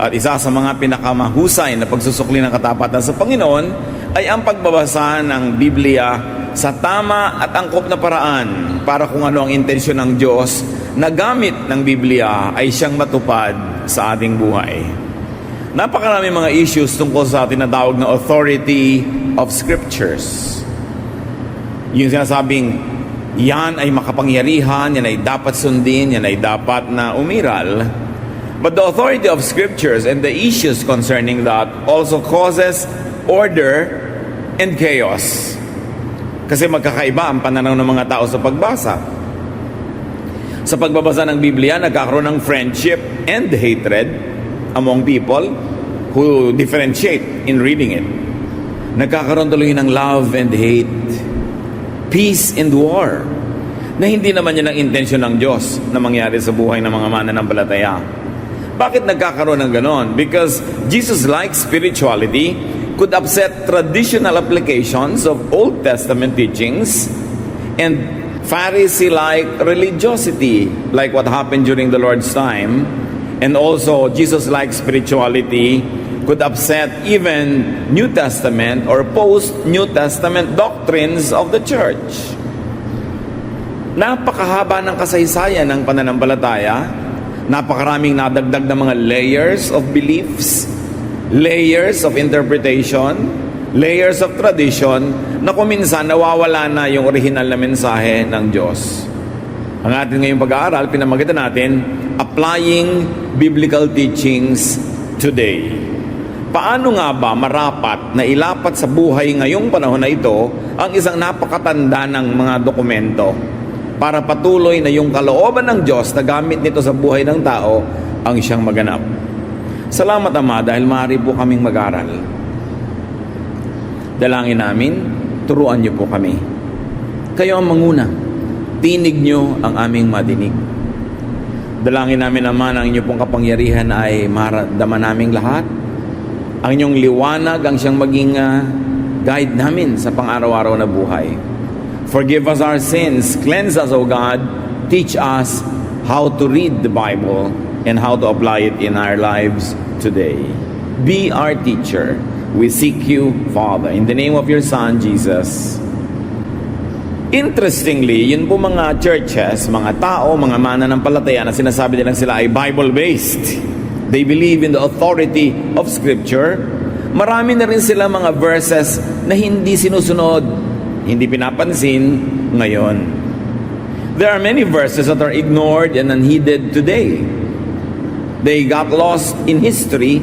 At isa sa mga pinakamahusay na pagsusukli ng katapatan sa Panginoon ay ang pagbabasa ng Biblia sa tama at angkop na paraan para kung ano ang intensyon ng Diyos na gamit ng Biblia ay siyang matupad sa ating buhay. Napakarami mga issues tungkol sa tinatawag na authority of Scriptures. Yung sinasabing, yan ay makapangyarihan, yan ay dapat sundin, yan ay dapat na umiral. But the authority of Scriptures and the issues concerning that also causes order and chaos. Kasi magkakaiba ang pananaw ng mga tao sa pagbasa. Sa pagbabasa ng Biblia, nagkakaroon ng friendship and hatred among people who differentiate in reading it. Nagkakaroon tuloy ng love and hate, peace and war, na hindi naman yan ang intensyon ng Diyos na mangyari sa buhay ng mga mananampalataya. Bakit nagkakaroon ng ganon? Because Jesus-like spirituality could upset traditional applications of Old Testament teachings and Pharisee-like religiosity, like what happened during the Lord's time. And also, Jesus-like spirituality could upset even New Testament or post-New Testament doctrines of the church. Napakahaba ng kasaysayan ng pananampalataya. Napakaraming nadagdag na mga layers of beliefs, layers of interpretation, layers of tradition, na kung minsan nawawala na yung original na mensahe ng Diyos. Ang ating ngayong pag-aaral, pinamagitan natin, Applying Biblical Teachings Today. Paano nga ba marapat na ilapat sa buhay ngayong panahon na ito ang isang napakatanda ng mga dokumento para patuloy na yung kalooban ng Diyos na gamit nito sa buhay ng tao ang siyang maganap? Salamat, Ama, dahil maaari po kaming mag-aral. Dalangin namin, turuan niyo po kami. Kayo ang manguna. Tinig niyo ang aming madinig. Dalangin namin, Ama, na ang inyong pong kapangyarihan ay maramdaman naming lahat. Ang inyong liwanag ang siyang maging guide namin sa pang-araw-araw na buhay. Forgive us our sins. Cleanse us, O God. Teach us how to read the Bible and how to apply it in our lives today. Be our teacher. We seek you, Father, in the name of your Son, Jesus. Interestingly, yun po mga churches, mga tao, mga mananampalataya na sinasabi nilang sila ay Bible-based. They believe in the authority of Scripture. Marami na rin sila mga verses na hindi sinusunod, hindi pinapansin ngayon. There are many verses that are ignored and unheeded today. They got lost in history.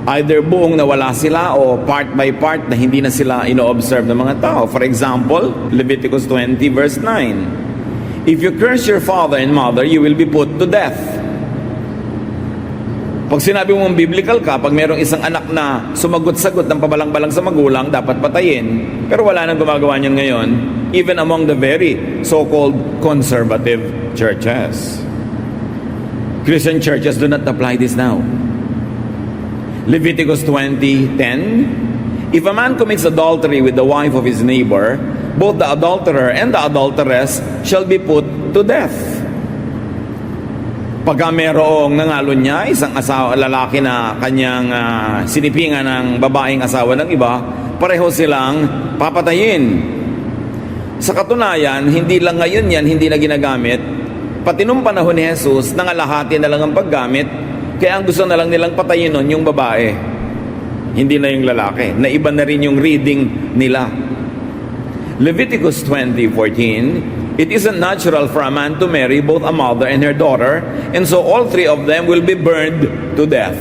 Either buong nawala sila o part by part na hindi na sila ino-observe ng mga tao. For example, Leviticus 20 verse 9. If you curse your father and mother, you will be put to death. Pag sinabi mong biblical ka, pag mayroong isang anak na sumagot-sagot ng pabalang-balang sa magulang, dapat patayin. Pero wala nang gumagawa niyan ngayon, even among the very so-called conservative churches. Christian churches do not apply this now. Leviticus 20:10, if a man commits adultery with the wife of his neighbor, both the adulterer and the adulteress shall be put to death. Pagka merong nangalon niya, isang lalaki na kanyang sinipingan ng babaeng asawa ng iba, pareho silang papatayin. Sa katunayan, hindi lang ngayon yan, hindi na ginagamit. Pati nung panahon ni Jesus, nangalahati na lang ang paggamit. Kaya ang gusto na lang nilang patayin nun yung babae, hindi na yung lalaki. Naiba na rin yung reading nila. Leviticus 20:14, it isn't natural for a man to marry both a mother and her daughter, and so all three of them will be burned to death.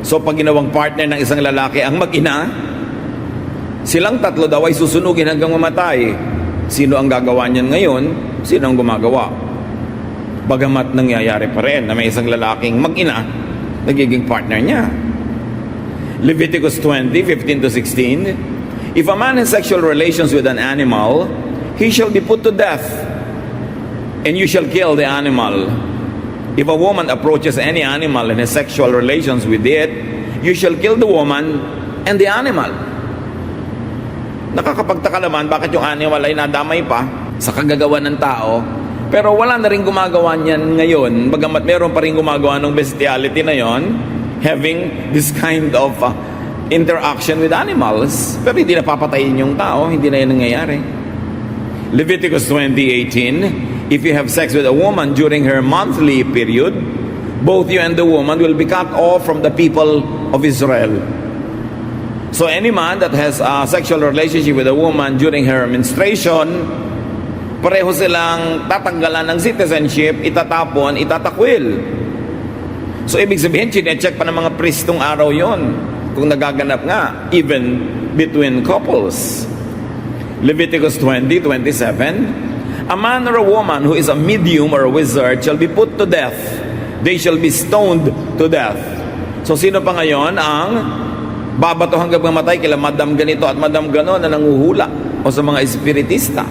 So pag ginawang partner ng isang lalaki ang mag-ina, silang tatlo daw ay susunugin hanggang mamatay. Sino ang gagawa niyan ngayon? Sino ang gumagawa? Bagamat nangyayari pa rin na may isang lalaking mag-ina, nagiging partner niya. Leviticus 20:15-16, if a man has sexual relations with an animal, he shall be put to death, and you shall kill the animal. If a woman approaches any animal and has sexual relations with it, you shall kill the woman and the animal. Nakakapagtaka naman bakit yung animal ay nadamay pa sa kagagawa ng tao. Pero wala na rin gumagawa niyan ngayon, bagamat meron pa rin gumagawa ng bestiality na yon, having this kind of interaction with animals. Pero hindi na papatayin yung tao, hindi na yan nangyayari. Leviticus 20:18, if you have sex with a woman during her monthly period, both you and the woman will be cut off from the people of Israel. So any man that has a sexual relationship with a woman during her menstruation, pareho silang tatanggalan ng citizenship, itatapon, itatakwil. So ibig sabihin, chinecheck pa ng mga pristong araw yon kung nagaganap nga, even between couples. Leviticus 20:27, a man or a woman who is a medium or a wizard shall be put to death. They shall be stoned to death. So sino pa ngayon ang babato hanggang mamatay kila madam ganito at madam ganon na nanguhula o sa mga espiritista?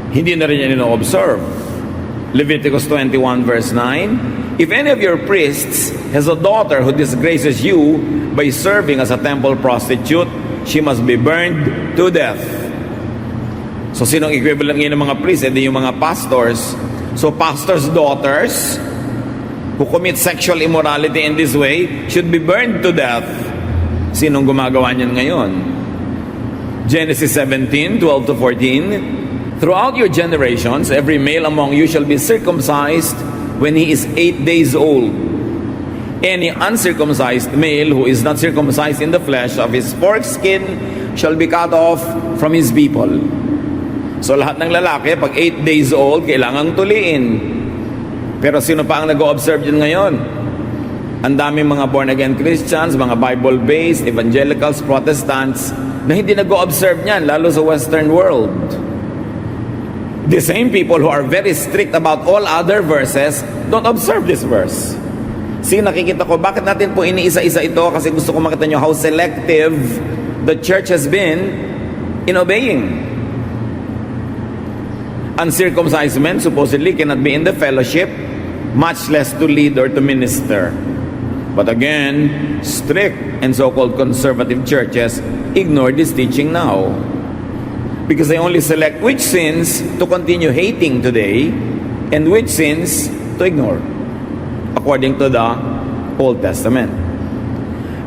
Hindi na rin yan ino-observe. Leviticus 21:9, if any of your priests has a daughter who disgraces you by serving as a temple prostitute, she must be burned to death. So sinong equivalent ngayon ng mga priests? Hindi yung mga pastors. So pastors' daughters who commit sexual immorality in this way should be burned to death. Sinong gumagawa niyan ngayon? Genesis 17:12-14, throughout your generations, every male among you shall be circumcised when he is 8 days old. Any uncircumcised male who is not circumcised in the flesh of his foreskin shall be cut off from his people. So lahat ng lalaki, pag 8 days old, kailangang tuliin. Pero sino pa ang nag-o-observe yun ngayon? Ang daming mga born-again Christians, mga Bible-based, evangelicals, Protestants, na hindi nag-o-observe niyan, lalo sa Western world. The same people who are very strict about all other verses don't observe this verse. See, nakikita ko, bakit natin po iniisa-isa ito? Kasi gusto ko makita nyo how selective the church has been in obeying. Uncircumcised men supposedly cannot be in the fellowship, much less to lead or to minister. But again, strict and so-called conservative churches ignore this teaching now, because they only select which sins to continue hating today and which sins to ignore, according to the Old Testament.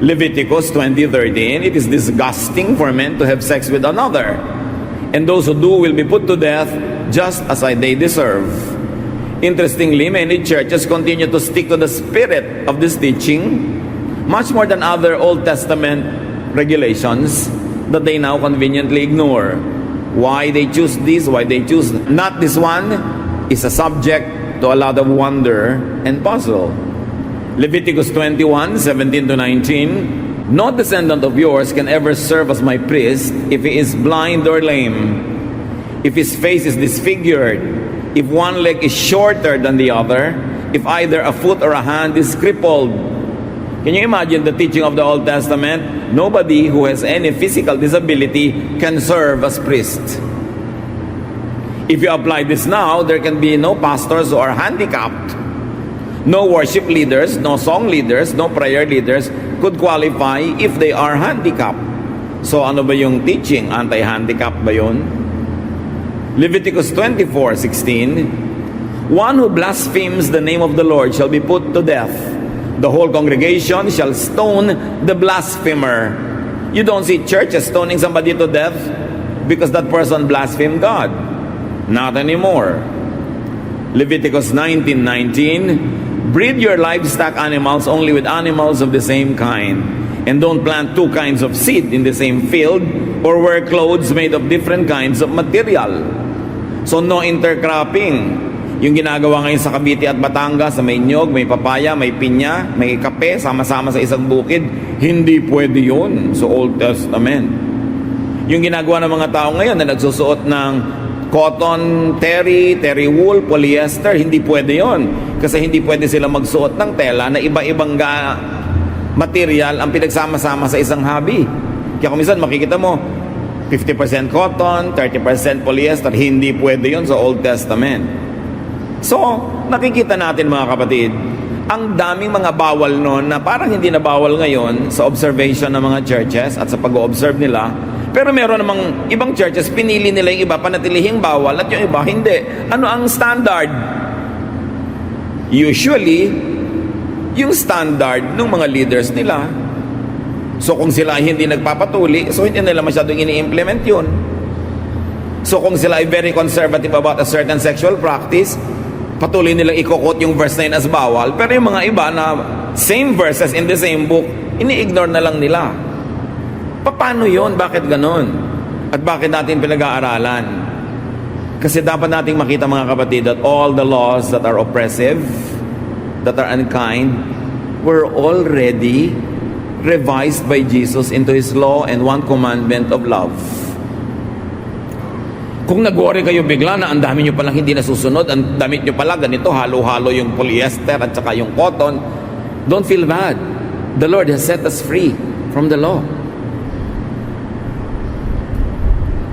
Leviticus 20:13, it is disgusting for men to have sex with another, and those who do will be put to death just as they deserve. Interestingly, many churches continue to stick to the spirit of this teaching much more than other Old Testament regulations that they now conveniently ignore. Why they choose this, why they choose not this one, is a subject to a lot of wonder and puzzle. Leviticus 21:17-19, no descendant of yours can ever serve as my priest if he is blind or lame, if his face is disfigured, if one leg is shorter than the other, if either a foot or a hand is crippled. Can you imagine the teaching of the Old Testament? Nobody who has any physical disability can serve as priest. If you apply this now, there can be no pastors who are handicapped. No worship leaders, no song leaders, no prayer leaders could qualify if they are handicapped. So ano ba yung teaching? Anti-handicap ba yun? Leviticus 24:16, one who blasphemes the name of the Lord shall be put to death. The whole congregation shall stone the blasphemer. You don't see churches stoning somebody to death because that person blasphemed God. Not anymore. Leviticus 19:19, breed your livestock animals only with animals of the same kind, and don't plant two kinds of seed in the same field or wear clothes made of different kinds of material. So no intercropping. Yung ginagawa ngayon sa Cavite at Batangas, may nyog, may papaya, may pinya, may kape, sama-sama sa isang bukid, hindi pwede yun sa Old Testament. Yung ginagawa ng mga tao ngayon na nagsusuot ng cotton, terry wool, polyester, hindi pwede yun. Kasi hindi pwede sila magsuot ng tela na iba-ibang material ang pinagsama-sama sa isang hobby. Kaya kung minsan makikita mo, 50% cotton, 30% polyester, hindi pwede yun sa Old Testament. So, nakikita natin mga kapatid, ang daming mga bawal noon na parang hindi na bawal ngayon sa observation ng mga churches at sa pag-o-observe nila, Pero meron namang ibang churches, pinili nila yung iba panatilihing bawal at yung iba hindi. Ano ang standard? Usually, yung standard ng mga leaders nila. So kung sila ay hindi nagpapatuli, so hindi nila masyadong ini-implement yun. So kung sila ay very conservative about a certain sexual practice, patuloy nilang ikokot yung verse na yun as bawal. Pero yung mga iba na same verses in the same book, ini-ignore na lang nila. Paano yun? Bakit ganon? At bakit natin pinag-aaralan? Kasi dapat nating makita mga kapatid that all the laws that are oppressive, that are unkind, were already revised by Jesus into His law and one commandment of love. Kung nag-worry kayo bigla na ang dami nyo palang hindi nasusunod, ang damit nyo pala ganito, halo-halo yung polyester at saka yung cotton, don't feel bad. The Lord has set us free from the law.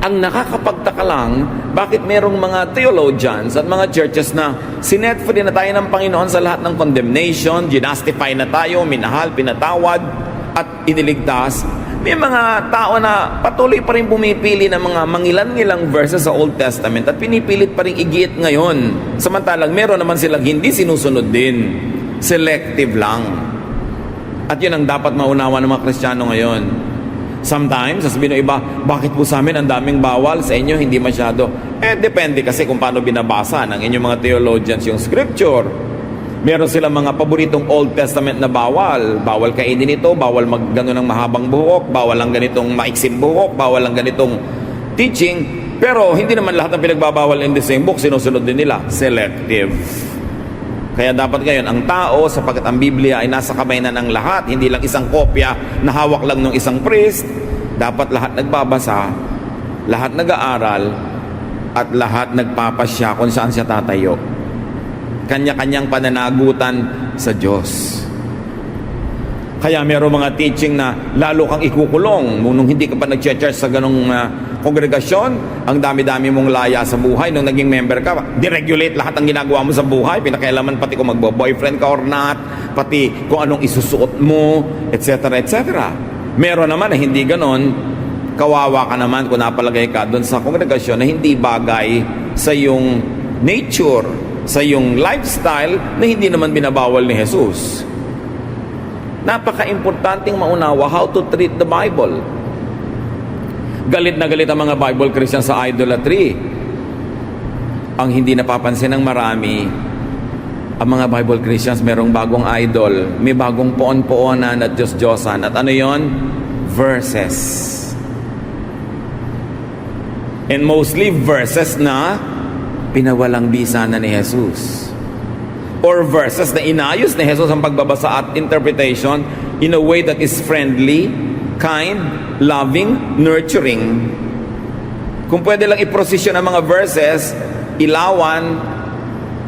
Ang nakakapagtaka lang, bakit merong mga theologians at mga churches na sinet free na tayo ng Panginoon sa lahat ng condemnation, ginastify na tayo, minahal, pinatawad, at iniligtas. May mga tao na patuloy pa rin pumipili ng mga mangilan-ngilang verses sa Old Testament at pinipilit pa rin igiit ngayon. Samantalang meron naman silang hindi sinusunod din. Selective lang. At yun ang dapat maunawa ng mga Kristiyano ngayon. Sometimes, sasabihin ng iba, bakit po sa amin ang daming bawal, sa inyo hindi masyado? Depende kasi kung paano binabasa ng inyong mga theologians yung scripture. Meron silang mga paboritong Old Testament na bawal. Bawal kainin ito, bawal maggano ng mahabang buhok, bawal ang ganitong maiksing buhok, bawal ang ganitong teaching. Pero hindi naman lahat ng pinagbabawal in the same book, sinusunod din nila. Selective. Kaya dapat ngayon, ang tao, sapagkat ang Biblia ay nasa kamay na ng lahat, hindi lang isang kopya na hawak lang ng isang priest, dapat lahat nagbabasa, lahat nag-aaral, at lahat nagpapasya kung saan siya tatayo. Kanya-kanyang pananagutan sa Diyos. Kaya mayroong mga teaching na lalo kang ikukulong nung hindi ka pa nag-church sa ganong kongregasyon, ang dami-dami mong laya sa buhay. Nung naging member ka, deregulate lahat ang ginagawa mo sa buhay, pinakailaman pati kung magbo-boyfriend ka or not, pati kung anong isusuot mo, etc. etc. Meron naman na hindi ganon, kawawa ka naman kung napalagay ka doon sa kongregasyon na hindi bagay sa iyong nature, sa iyong lifestyle na hindi naman binabawal ni Jesus. Napaka-importanting maunawa how to treat the Bible. Galit na galit ang mga Bible Christians sa idolatry. Ang hindi napapansin ng marami, ang mga Bible Christians merong bagong idol, may bagong poon-poonan at Diyos-Diyosan. At ano yon? Verses. And mostly verses na pinawalang bisa na ni Jesus. Or verses na inayos ni Jesus ang pagbabasa at interpretation in a way that is friendly, kind, loving, nurturing. Kung pwede lang i-prosesyon ang mga verses, ilawan,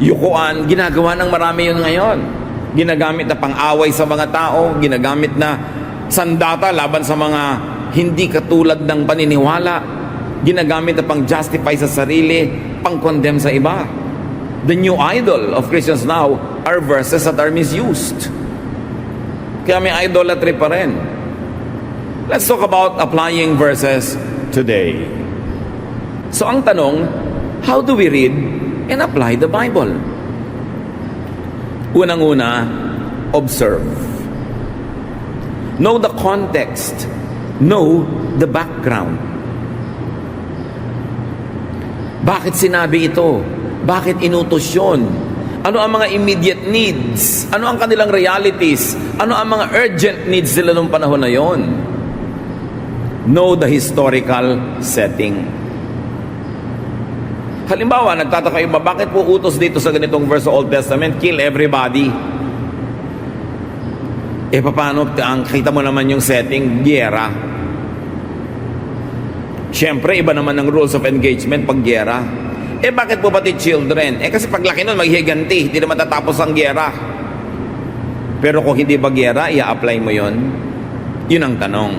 yukuan, ginagawa ng marami yun ngayon. Ginagamit na pang-away sa mga tao, ginagamit na sandata laban sa mga hindi katulad ng paniniwala, ginagamit na pang-justify sa sarili, pang-condemn sa iba. The new idol of Christians now are verses that are misused. Kaya may idolatry pa rin. Let's talk about applying verses today. So ang tanong, how do we read and apply the Bible? Unang-una, observe. Know the context. Know the background. Bakit sinabi ito? Bakit inutos yun? Ano ang mga immediate needs? Ano ang kanilang realities? Ano ang mga urgent needs nila nung panahon na yon? Know the historical setting. Halimbawa, nagtataka iba, bakit po utos dito sa ganitong verse sa Old Testament, kill everybody? Paano? Kita mo naman yung setting, gyera. Siyempre, iba naman ang rules of engagement pag gyera. Bakit po pati children? Kasi paglaki nun, maghihiganti. Hindi naman tatapos ang gyera. Pero kung hindi ba gyera, i-apply mo yon? Yun ang tanong.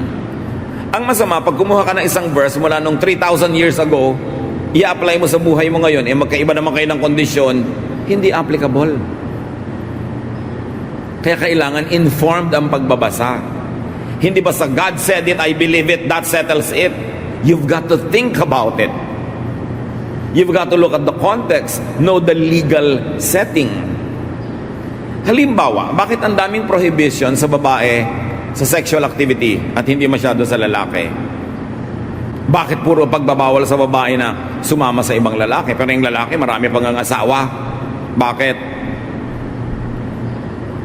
Ang masama, pag kumuha ka ng isang verse mula nung 3,000 years ago, i-apply mo sa buhay mo ngayon, magkaiba naman kayo ng kondisyon, hindi applicable. Kaya kailangan informed ang pagbabasa. Hindi basta God said it, I believe it, that settles it. you've got to think about it. You've got to look at the context, know the legal setting. Halimbawa, bakit ang daming prohibition sa babae sa sexual activity at hindi masyado sa lalaki? Bakit puro pagbabawal sa babae na sumama sa ibang lalaki, pero yung lalaki marami pang ang asawa? Bakit?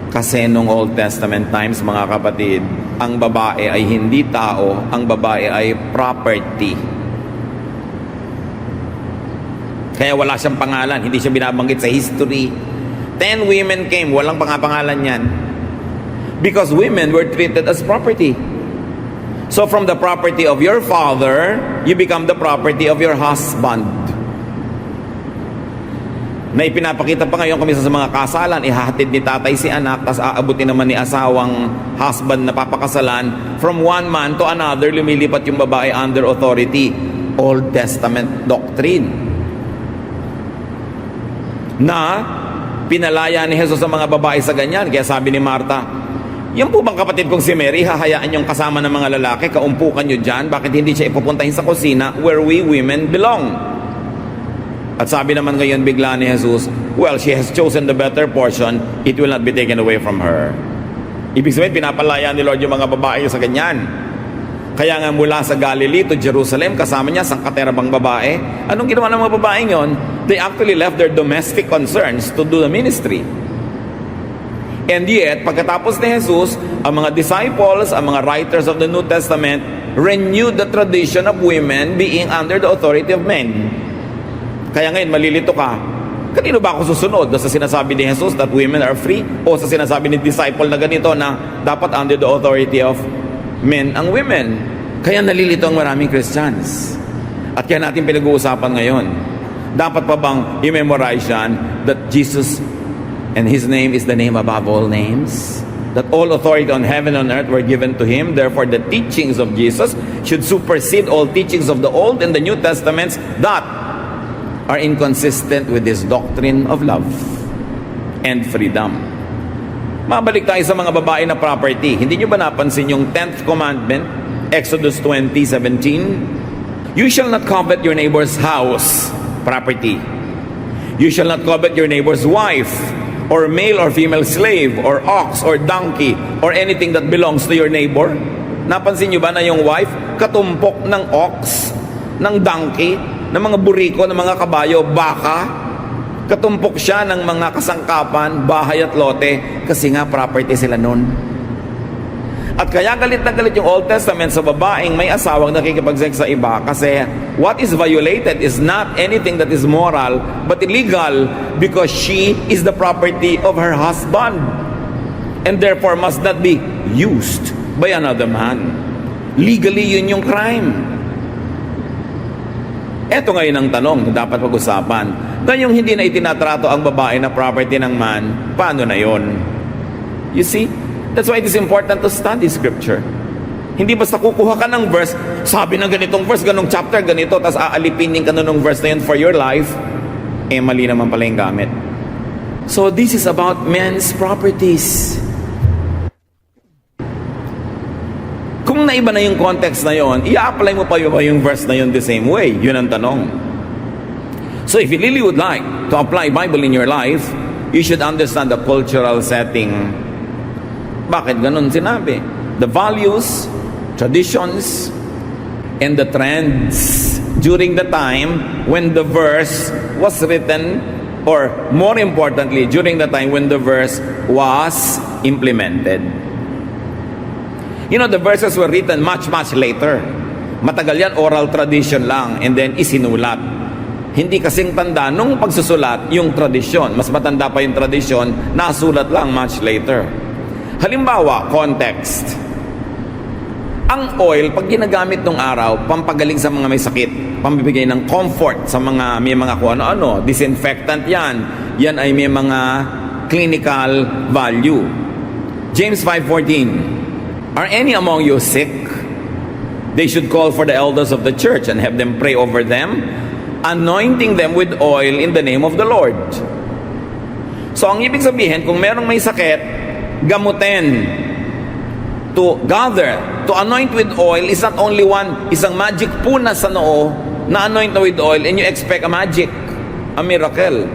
Kasi nung Old Testament times, mga kapatid, ang babae ay hindi tao, ang babae ay property. Kaya wala siyang pangalan, hindi siya binabanggit sa history. 10 women came, walang pangalan yan. Because women were treated as property. So from the property of your father, you become the property of your husband. Na ipinapakita pa ngayon kami sa mga kasalan, ihahatid ni tatay si anak, tas aabutin naman ni asawang husband na papakasalan. From one man to another, lumilipat yung babae under authority. Old Testament doctrine. Na pinalaya ni Jesus sa mga babae sa ganyan. Kaya sabi ni Marta, yan po bang kapatid kong si Mary, hahayaan yung kasama ng mga lalaki, kaumpukan nyo dyan, bakit hindi siya ipupuntahin sa kusina where we women belong? At sabi naman ngayon bigla ni Jesus, well, she has chosen the better portion, it will not be taken away from her. Ibig sabihin, pinapalaya ni Lord yung mga babae sa ganyan. Kaya nga mula sa Galilee to Jerusalem, kasama niya sangkaterabang babae. Anong ginawa ng mga babaeng yon? They actually left their domestic concerns to do the ministry. And yet, pagkatapos ni Jesus, ang mga disciples, ang mga writers of the New Testament, renewed the tradition of women being under the authority of men. Kaya ngayon, malilito ka, kanino ba ako susunod? Sa sinasabi ni Jesus that women are free? O sa sinasabi ni disciple na ganito na dapat under the authority of men ang women? Kaya nalilito ang maraming Christians. At kaya natin pinag-uusapan ngayon, dapat pa bang i-memorize yan that Jesus and His name is the name above all names? That all authority on heaven and on earth were given to Him. Therefore, the teachings of Jesus should supersede all teachings of the Old and the New Testaments that are inconsistent with His doctrine of love and freedom. Mabalik tayo sa mga babae na property. Hindi nyo ba napansin yung 10th commandment? Exodus 20:17. You shall not covet your neighbor's house, property. You shall not covet your neighbor's wife, or male or female slave, or ox, or donkey, or anything that belongs to your neighbor. Napansin nyo ba na yung wife, katumpok ng ox, ng donkey, ng mga buriko, ng mga kabayo, baka, katumpok siya ng mga kasangkapan, bahay at lote, kasi nga property sila nun. At kaya galit na galit yung Old Testament sa babaeng may asawang nakikipag-sex sa iba, kasi what is violated is not anything that is moral, but illegal, because she is the property of her husband, and therefore must not be used by another man. Legally, yun yung crime. Eto ngayon ang tanong na dapat pag-usapan. Ganyong hindi na itinatrato ang babae na property ng man, paano na yon? You see? That's why it is important to study Scripture. Hindi basta kukuha ka ng verse, sabi ng ganitong verse, ganong chapter, ganito, tapos aalipinin ka nung verse na yun for your life, mali naman pala yung gamit. So this is about men's properties. Kung naiba na yung context na yon, i-apply mo pa yung verse na yon the same way? Yun ang tanong. So if you really would like to apply Bible in your life, you should understand the cultural setting. Bakit ganun sinabi? The values, traditions, and the trends during the time when the verse was written, or more importantly, during the time when the verse was implemented. You know, the verses were written much later. Matagal yan, oral tradition lang, and then isinulat. Hindi kasing tanda nung pagsusulat yung tradisyon. Mas matanda pa yung tradisyon, nasulat lang much later. Halimbawa, context. Ang oil, pag ginagamit nung araw, pampagaling sa mga may sakit, pambibigay ng comfort sa mga may mga kung ano-ano, disinfectant yan. Yan ay may mga clinical value. James 5:14. Are any among you sick? They should call for the elders of the church and have them pray over them, anointing them with oil in the name of the Lord. So ang ibig sabihin, kung merong may sakit, gamutin. to gather, to anoint with oil is not only isang magic puna sa noo na anoint with oil and you expect a magic, a miracle.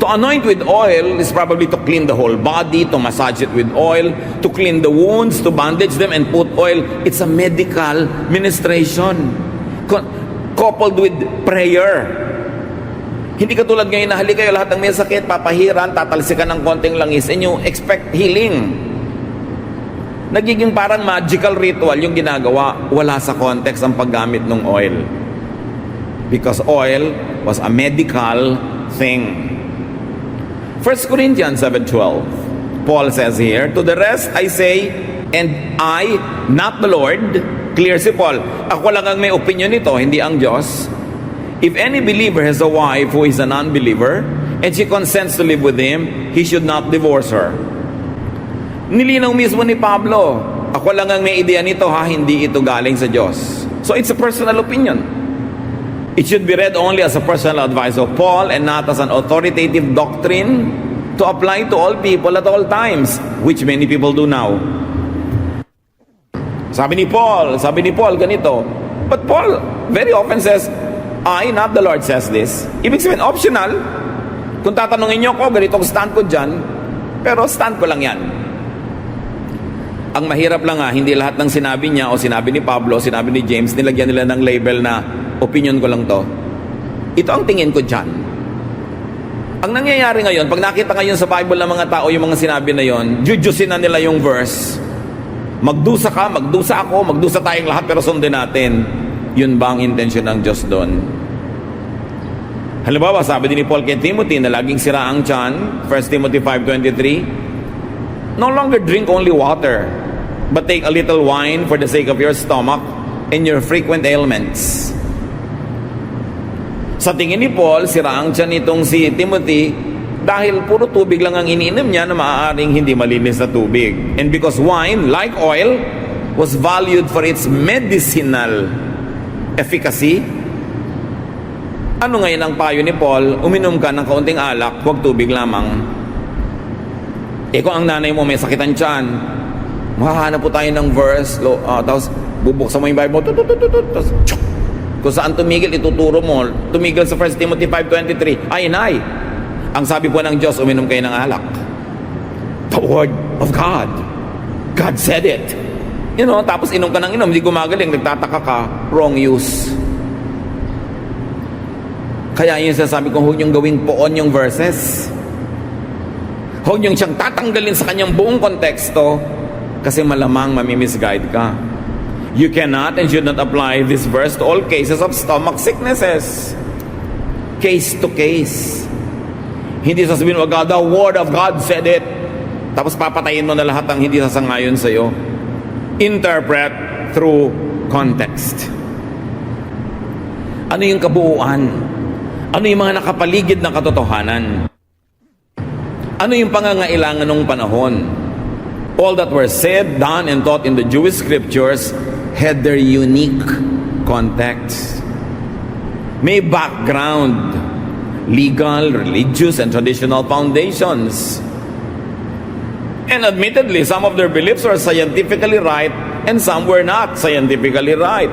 To anoint with oil is probably to clean the whole body, to massage it with oil, to clean the wounds, to bandage them and put oil. It's a medical ministration coupled with prayer. Hindi katulad ngayon na hali kayo lahat ng may sakit, papahiran, tatalsikan ng konting langis and you expect healing. Nagiging parang magical ritual yung ginagawa, wala sa context ang paggamit ng oil. Because oil was a medical thing. 1 Corinthians 7:12, Paul says here, to the rest I say, and I, not the Lord, clear si Paul, ako lang ang may opinion nito, hindi ang Diyos. If any believer has a wife who is an unbeliever, and she consents to live with him, he should not divorce her. Nilinaw mismo ni Pablo, ako lang ang may ideya nito ha, hindi ito galing sa Diyos. So it's a personal opinion. It should be read only as a personal advice of Paul and not as an authoritative doctrine to apply to all people at all times, which many people do now. Sabi ni Paul ganito. But Paul very often says, I, not the Lord, says this. Ibig sabihin, optional. Kung tatanungin niyo ko, ganito ang stand ko dyan, pero stand ko lang yan. Ang mahirap lang hindi lahat ng sinabi niya o sinabi ni Pablo, sinabi ni James, nilagyan nila ng label na opinion ko lang to. Ito ang tingin ko dyan. Ang nangyayari ngayon, pag nakita ngayon sa Bible ng mga tao yung mga sinabi na yon, jujusin na nila yung verse. Magdusa ka, magdusa ako, magdusa tayong lahat pero sundin natin. Yun ba ang intensyon ng Diyos doon? Halimbawa, sabi din ni Paul kay Timothy na laging sira ang tiyan, 1 Timothy 5:23, no longer drink only water, but take a little wine for the sake of your stomach and your frequent ailments. Sa tingin ni Paul, sira ang tiyan nitong si Timothy dahil puro tubig lang ang iniinom niya na maaaring hindi malinis na tubig. And because wine, like oil, was valued for its medicinal efficacy, ano ngayon ang payo ni Paul? Uminom ka ng kaunting alak, huwag tubig lamang. Kung ang nanay mo may sakitan tiyan, mahahanap po tayo ng verse, tapos bubuksan mo yung Bible, tapos kung saan tumigil, ituturo mo. Tumigil sa 1 Timothy 5:23, ay, ang sabi po ng Diyos, uminom kayo ng alak. The Word of God. God said it. Tapos inom ka ng inom, hindi gumagaling, nagtataka ka, wrong use. Kaya yun sasabi ko, huwag niyong gawing poon yung verses. Huwag niyong siyang tatanggalin sa kanyang buong konteksto kasi malamang mamimisguide ka. You cannot and should not apply this verse to all cases of stomach sicknesses. Case to case. Hindi sasabihin mo, God, the Word of God said it. Tapos papatayin mo na lahat ang hindi sasangayon sa'yo. Interpret through context. Ano yung kabuuan? Ano yung mga nakapaligid na katotohanan? Ano yung pangangailangan ng panahon? All that were said, done, and taught in the Jewish scriptures had their unique context. May background, legal, religious, and traditional foundations. And admittedly, some of their beliefs were scientifically right and some were not scientifically right.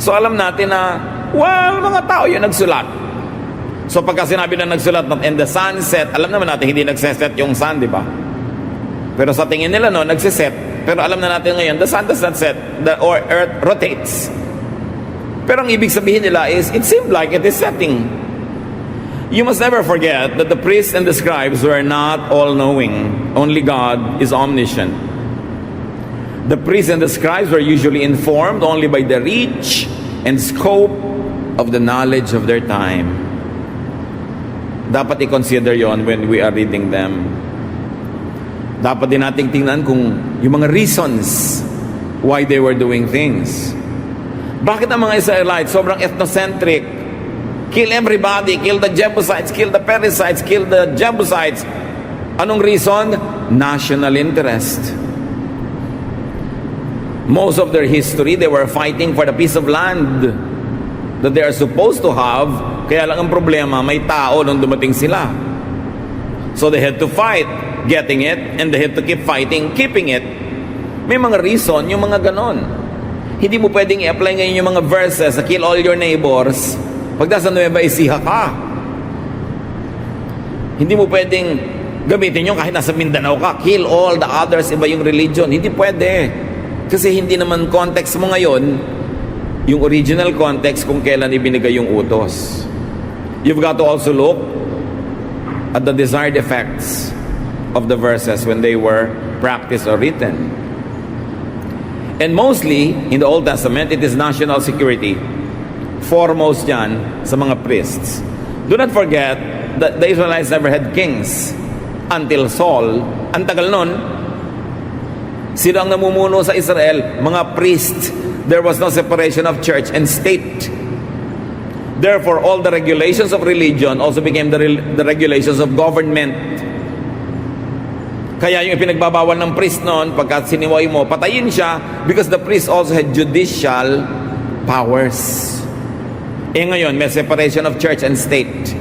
So alam natin na, mga tao yun nagsulat. So pagka sinabi na nagsulat and the sun set, alam naman natin hindi nagseset yung sun, di ba? Pero sa tingin nila nagsiset. Pero alam na natin ngayon, the sun does not set, the earth rotates. Pero ang ibig sabihin nila is, it seemed like it is setting. You must never forget that the priests and the scribes were not all-knowing. Only God is omniscient. The priests and the scribes were usually informed only by the reach and scope of the knowledge of their time. Dapat i-consider yon when we are reading them. Dapat din nating tingnan kung yung mga reasons why they were doing things. Bakit ang mga Israelites sobrang ethnocentric? Kill everybody, kill the Jebusites, kill the Perizzites, kill the Jebusites. Anong reason? National interest. Most of their history, they were fighting for the piece of land that they are supposed to have. Kaya lang ang problema, may tao nung dumating sila. So they had to fight. getting it, and they have to keep fighting, keeping it. May mga reason yung mga ganon. Hindi mo pwedeng i-apply ngayon yung mga verses sa kill all your neighbors pag nasa Nueva Ecija ka. Hindi mo pwedeng gamitin yung kahit nasa Mindanao ka, kill all the others, iba yung religion. Hindi pwede. Kasi hindi naman context mo ngayon yung original context kung kailan ibinigay yung utos. You've got to also look at the desired effects of the verses when they were practiced or written. And mostly, in the Old Testament, it is national security. Foremost yan sa mga priests. Do not forget that the Israelites never had kings until Saul. Ang tagal nun, sino ang namumuno sa Israel? Mga priests. There was no separation of church and state. Therefore, all the regulations of religion also became the regulations of government. Kaya yung ipinagbabawal ng priest noon, pagka siniway mo, patayin siya because the priest also had judicial powers. Ngayon, may separation of church and state.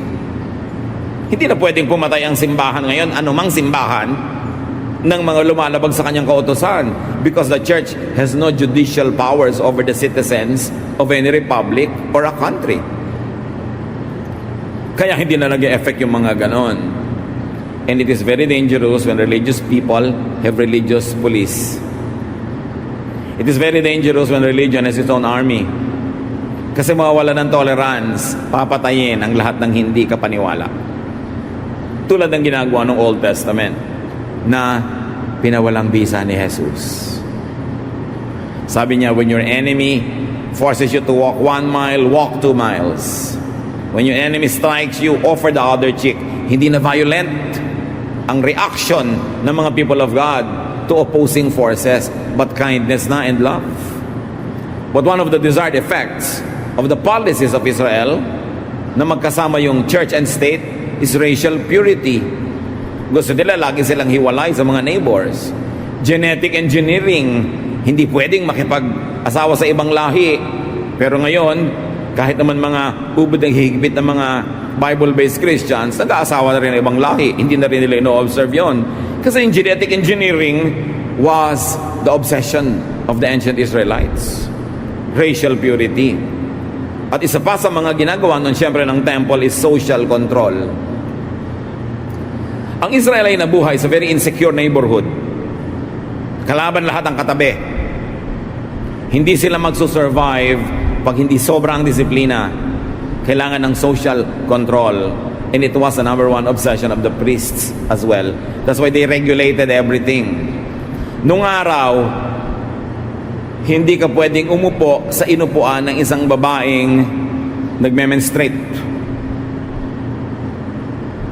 Hindi na pwedeng pumatay ang simbahan ngayon, anumang simbahan, ng mga lumalabag sa kanyang kautusan because the church has no judicial powers over the citizens of any republic or a country. Kaya hindi na nag-e-effect yung mga ganon. And it is very dangerous when religious people have religious police. It is very dangerous when religion has its own army. Kasi mawawala ng tolerance, papatayin ang lahat ng hindi kapaniwala. Tulad ng ginagawa ng Old Testament na pinawalang bisa ni Jesus. Sabi niya, when your enemy forces you to walk 1 mile, walk 2 miles. When your enemy strikes you, offer the other cheek. Hindi na violent ang reaction ng mga people of God to opposing forces, but kindness na and love. But one of the desired effects of the policies of Israel na magkasama yung church and state is racial purity. Gusto nila lagi silang hiwalay sa mga neighbors. Genetic engineering, hindi pwedeng makipag-asawa sa ibang lahi. Pero ngayon, kahit naman mga ubod ng higpit ng mga Bible-based Christians, nag-aasawa na rin ng ibang lahi. Hindi na rin nila ino-observe yun. Kasi yung genetic engineering was the obsession of the ancient Israelites. Racial purity. At isa pa sa mga ginagawa nun, siyempre, ng temple is social control. Ang Israel ay nabuhay sa very insecure neighborhood. Kalaban lahat ang katabi. Hindi sila magsusurvive pag hindi sobrang disiplina. Kailangan ng social control. And it was the number one obsession of the priests as well. That's why they regulated everything. Nung araw, hindi ka pwedeng umupo sa inupuan ng isang babaeng nagme-menstruate.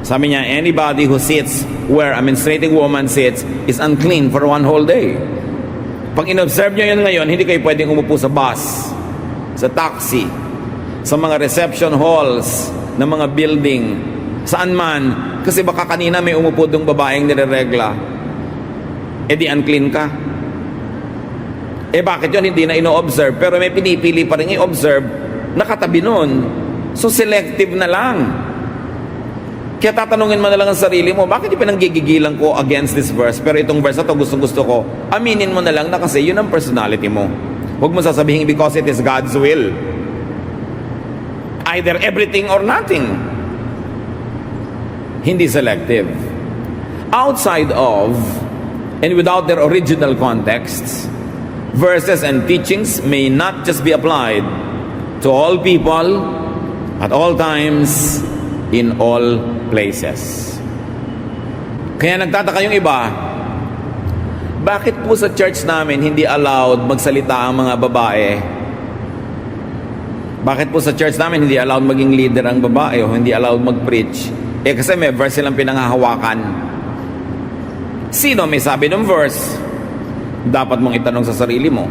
Sabi niya, anybody who sits where a menstruating woman sits is unclean for 1 whole day. Pag in-observe nyo yun ngayon, hindi kayo pwedeng umupo sa bus, sa taxi, sa mga reception halls ng mga building, saan man, kasi baka kanina may umupo dong babaeng nireregla, di unclean ka. Bakit yun hindi na ino-observe, pero may pinipili pa rin i-observe nakatabi nun. So selective na lang. Kaya tatanungin mo na lang ang sarili mo, bakit di pinanggigigilan ko against this verse, pero itong verse na to gustong-gusto ko, aminin mo na lang na kasi yun ang personality mo. Huwag mo sasabihin because it is God's will. Either everything or nothing. Hindi selective. Outside of and without their original contexts, verses and teachings may not just be applied to all people at all times in all places. Kaya nagtataka yung iba, bakit po sa church namin hindi allowed magsalita ang mga babae? Bakit po sa church namin hindi allowed maging leader ang babae o hindi allowed mag-preach? Kasi may verse silang pinanghahawakan. Sino may sabi ng verse? Dapat mong itanong sa sarili mo.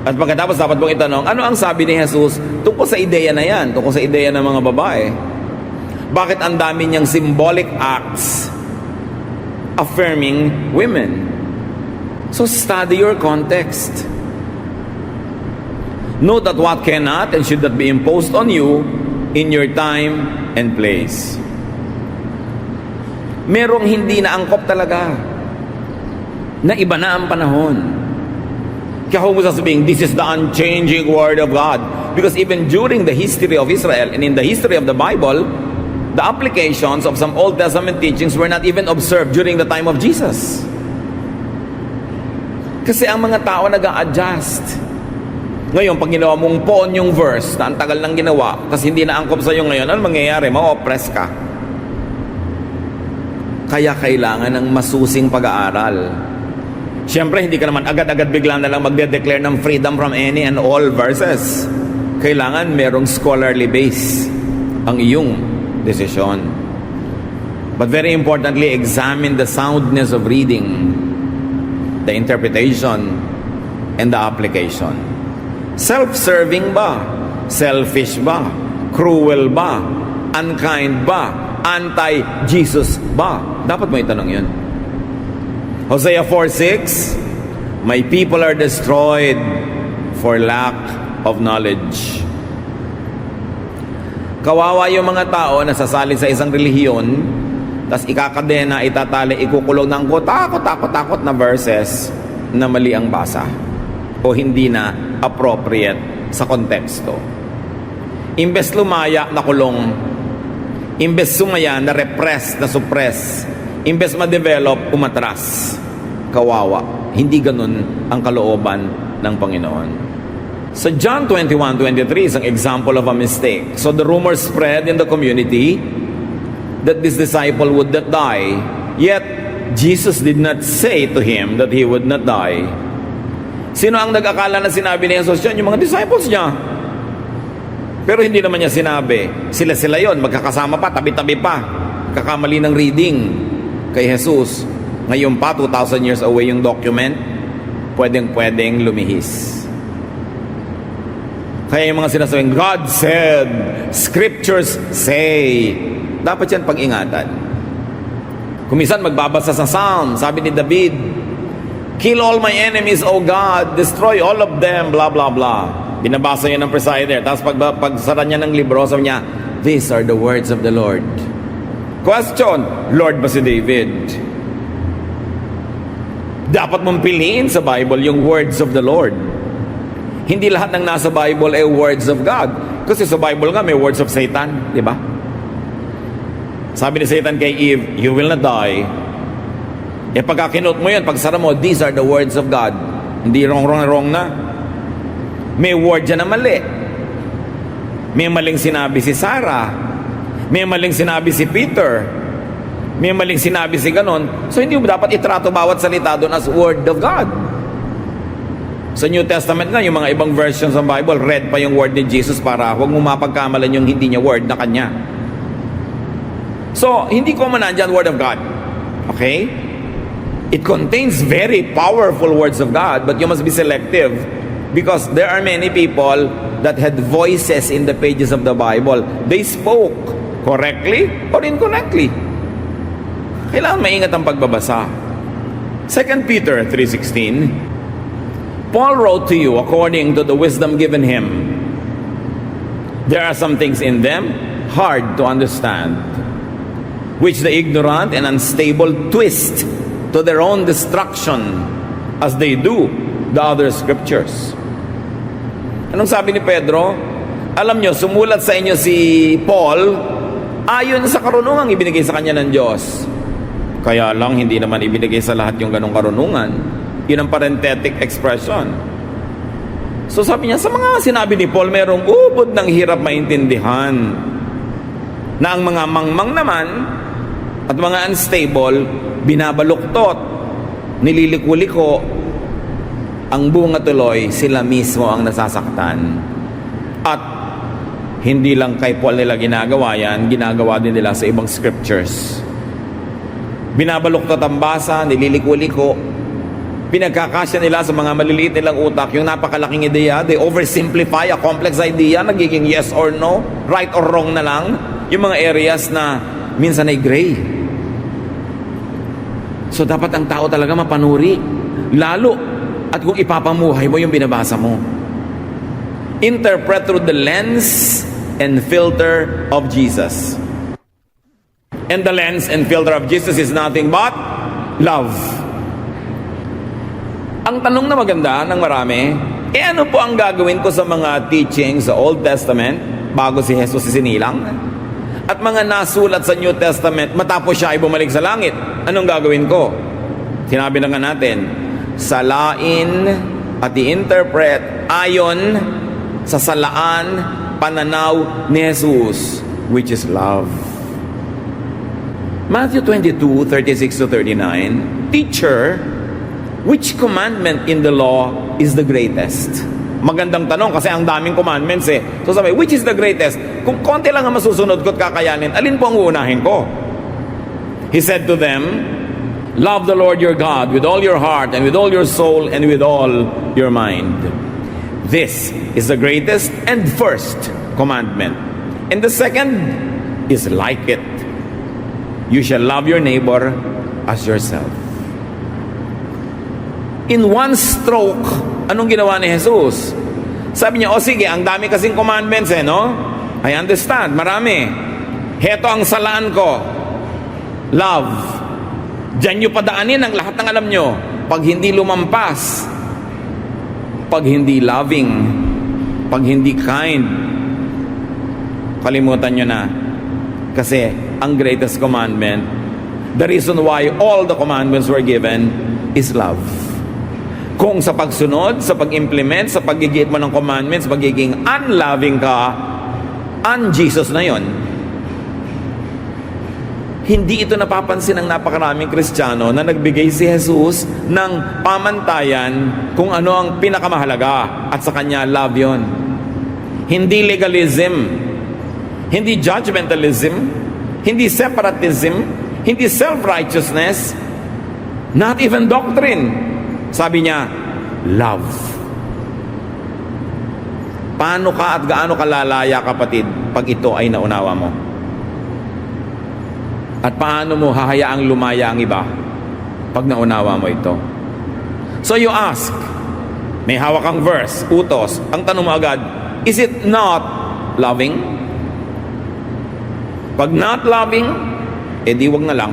At pagkatapos dapat mong itanong, ano ang sabi ni Jesus tungkol sa ideya na yan, tungkol sa ideya ng mga babae? Bakit ang dami niyang symbolic acts affirming women? So study your context. Know that what cannot and should not be imposed on you in your time and place. merong hindi na angkop talaga. Na iba na ang panahon. Kaya kung sasabihin, this is the unchanging Word of God. Because even during the history of Israel and in the history of the Bible, the applications of some Old Testament teachings were not even observed during the time of Jesus. Kasi ang mga tao nag-a-adjust. Ngayon, pag ginawa mong poon yung verse na ang tagal nang ginawa, kasi hindi na angkop sa'yo ngayon, ano mangyayari? Ma-oppress ka. Kaya kailangan ng masusing pag-aaral. Siyempre, hindi ka naman agad-agad bigla na lang magde-declare ng freedom from any and all verses. Kailangan merong scholarly base ang iyong desisyon. But very importantly, examine the soundness of reading, the interpretation, and the application. Self-serving ba? Selfish ba? Cruel ba? Unkind ba? Anti-Jesus ba? Dapat mo itanong yun. Hosea 4:6, my people are destroyed for lack of knowledge. Kawawa yung mga tao na sasali sa isang relihiyon, tas ikakadena, itatali, ikukulong ng takot na verses na mali ang basa o hindi na appropriate sa konteksto. Imbes lumaya na kulong, imbes sumaya na repress, na suppress, imbes ma-develop, umatras. Kawawa. Hindi ganun ang kalooban ng Panginoon. So John 21:23 is an example of a mistake. So the rumor spread in the community that this disciple would not die. Yet, Jesus did not say to him that he would not die. Sino ang nag-akala na sinabi ni Jesus yan? Yung mga disciples niya. Pero hindi naman niya sinabi. Sila yon, magkakasama pa, tabi-tabi pa. Kakamali ng reading kay Jesus. Ngayon pa, 2,000 years away yung document, pwedeng lumihis. Kaya yung mga sinasabing, God said, Scriptures say, dapat yan pag-ingatan. Kumisan magbabasa sa Psalm, sabi ni David, kill all my enemies, O God, destroy all of them, blah, blah, blah. Binabasa niya ng presider. Tapos pagsara niya ng libro, sabi niya, these are the words of the Lord. Question, Lord ba si David? Dapat mong piliin sa Bible yung words of the Lord. Hindi lahat ng nasa Bible ay words of God. Kasi sa Bible nga may words of Satan, di ba? Sabi ni Satan kay Eve, you will not die. E pagka kinot mo yun, pagsara mo, these are the words of God. Hindi wrong na. May word dyan na mali. May maling sinabi si Sarah. May maling sinabi si Peter. May maling sinabi si ganon. So hindi mo dapat itrato bawat salita doon as word of God. Sa New Testament nga, yung mga ibang versions ng Bible, read pa yung word ni Jesus para huwag mo mapagkamalan yung hindi niya word na kanya. So, hindi ko man nandyan word of God. Okay? It contains very powerful words of God, but you must be selective because there are many people that had voices in the pages of the Bible. They spoke correctly or incorrectly. Kailangan maingat ang pagbabasa. 2 Peter 3:16, Paul wrote to you according to the wisdom given him. There are some things in them hard to understand, which the ignorant and unstable twist to their own destruction as they do the other scriptures. Anong sabi ni Pedro? Alam nyo, sumulat sa inyo si Paul ayon sa karunungang ibinigay sa kanya ng Diyos. Kaya lang, hindi naman ibinigay sa lahat yung ganong karunungan. Yun ang parenthetic expression. So sabi niya, sa mga sinabi ni Paul, merong ubod ng hirap maintindihan. Na ang mga mangmang naman at mga unstable, binabaluktot, nililiko-liko, ang bunga tuloy, sila mismo ang nasasaktan. At hindi lang kay Paul nila ginagawa yan, ginagawa din nila sa ibang scriptures. Binabaluktot ang basa, nililiko-liko, pinagkakasya nila sa mga maliliit nilang utak, yung napakalaking ideya, they oversimplify a complex idea, nagiging yes or no, right or wrong na lang, yung mga areas na minsan ay gray. So dapat ang tao talaga mapanuri, lalo at kung ipapamuhay mo yung binabasa mo. Interpret through the lens and filter of Jesus. And the lens and filter of Jesus is nothing but love. Ang tanong na maganda ng marami, ano po ang gagawin ko sa mga teachings sa Old Testament bago si Jesus isinilang? At mga nasulat sa New Testament matapos siya ay bumalik sa langit. Anong gagawin ko? Sinabi na nga natin, salain at i-interpret ayon sa salaan, pananaw ni Jesus, which is love. Matthew 22:36-39, Teacher, which commandment in the law is the greatest? Magandang tanong kasi ang daming commandments eh. So sabi, which is the greatest? Kung konti lang ang masusunod ko at kakayanin, alin po ang uunahin ko? He said to them, love the Lord your God with all your heart and with all your soul and with all your mind. This is the greatest and first commandment. And the second is like it. You shall love your neighbor as yourself. In one stroke, anong ginawa ni Jesus? Sabi niya, sige, ang dami kasing commandments no? I understand, marami. Heto ang salaan ko. Love. Diyan nyo padaanin ang lahat ng alam nyo. Pag hindi lumampas, pag hindi loving, pag hindi kind, kalimutan nyo na. Kasi ang greatest commandment, the reason why all the commandments were given is love. Kung sa pagsunod, sa pag-implement, sa pagigit mo ng commandments, magiging unloving ka, un-Jesus na yon. Hindi ito napapansin ng napakaraming Kristiyano na nagbigay si Jesus ng pamantayan kung ano ang pinakamahalaga at sa kanya love yon. Hindi legalism, hindi judgmentalism, hindi separatism, hindi self-righteousness, not even doctrine. Sabi niya, love. Paano ka at gaano kalalaya, kapatid, pag ito ay naunawa mo? At paano mo hahayaang lumaya ang iba pag naunawa mo ito? So you ask, may hawak kang verse, utos, ang tanong mo agad, is it not loving? Pag not loving, edi wag na lang.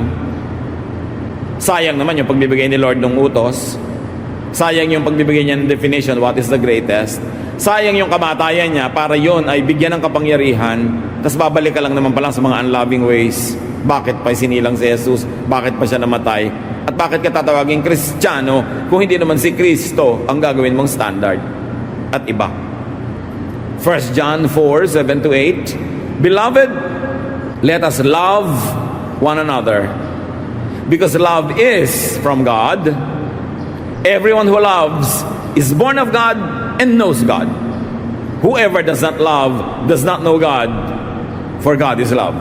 Sayang naman yung pagbibigay ni Lord ng utos. Sayang yung pagbibigay niya ng definition, what is the greatest. Sayang yung kamatayan niya para yon ay bigyan ng kapangyarihan, tapos babalik ka lang naman pala sa mga unloving ways. Bakit pa sinilang si Jesus? Bakit pa siya namatay? At bakit ka tatawaging Kristiyano kung hindi naman si Kristo ang gagawin mong standard? At iba. 1 John 4:7-8, Beloved, let us love one another, because love is from God. Everyone who loves is born of God and knows God. Whoever does not love does not know God, for God is love.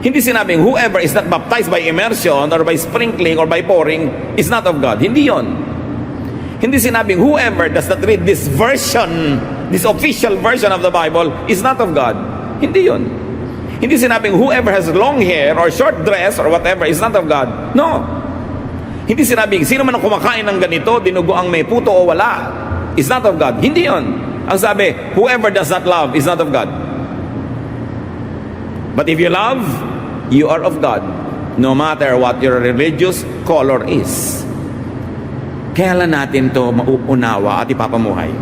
Hindi sinabing whoever is not baptized by immersion or by sprinkling or by pouring is not of God. Hindi yon. Hindi sinabing whoever does not read this version, this official version of the Bible is not of God. Hindi yon. Hindi sinabing whoever has long hair or short dress or whatever is not of God. No. Hindi sinabing, sino man ang kumakain ng ganito, dinugo ang may puto o wala, is not of God. Hindi yon. Ang sabi, whoever does not love is not of God. But if you love, you are of God, no matter what your religious color is. Kailan natin to mauunawa at ipapamuhay?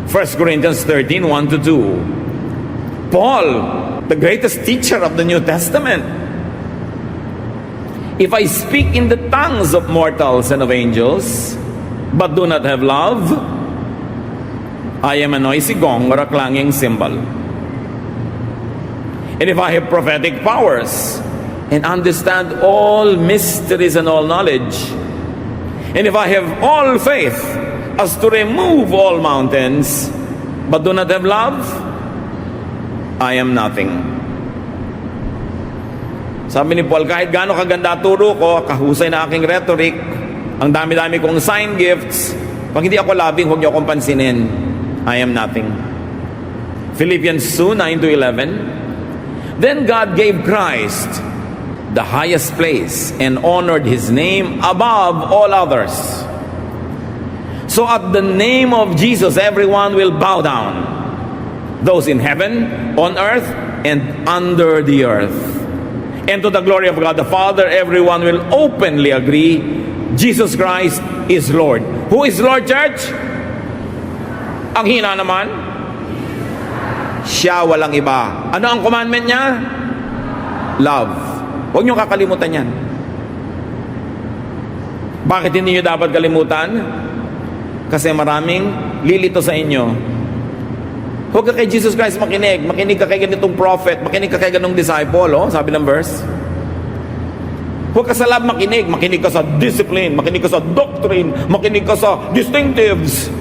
1 Corinthians 13:1-2. Paul, the greatest teacher of the New Testament, if I speak in the tongues of mortals and of angels, but do not have love, I am a noisy gong or a clanging cymbal. And if I have prophetic powers and understand all mysteries and all knowledge, and if I have all faith as to remove all mountains, but do not have love, I am nothing. Sabi ni Paul, kahit gaano kaganda turo ko, kahusay na aking rhetoric, ang dami-dami kong sign gifts, pag hindi ako loving, huwag niyo akong pansinin. I am nothing. Philippians 2:9-11. Then God gave Christ the highest place and honored His name above all others. So at the name of Jesus, everyone will bow down. Those in heaven, on earth, and under the earth. And to the glory of God the Father, everyone will openly agree, Jesus Christ is Lord. Who is Lord, church? Ang hina naman, siya, walang iba. Ano ang commandment niya? Love. Huwag niyo kakalimutan yan. Bakit hindi niyo dapat kalimutan? Kasi maraming lilito sa inyo. Huwag ka kay Jesus Christ makinig. Makinig ka kay ganitong prophet. Makinig ka kay ganitong disciple. Oh, sabi ng verse. Huwag ka sa love makinig. Makinig ka sa discipline. Makinig ka sa doctrine. Makinig ka sa distinctives.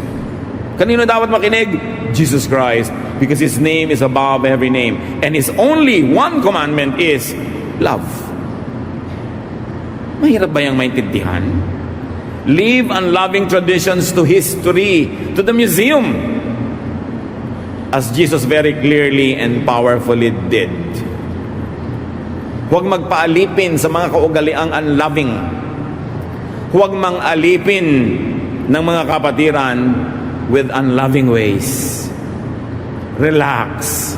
Kanino dapat makinig? Jesus Christ. Because His name is above every name. And His only one commandment is love. Mahirap ba yung maintindihan? Leave unloving traditions to history, to the museum, as Jesus very clearly and powerfully did. Huwag magpaalipin sa mga kaugaliang unloving. Huwag mang alipin ng mga kapatiran with unloving ways. Relax.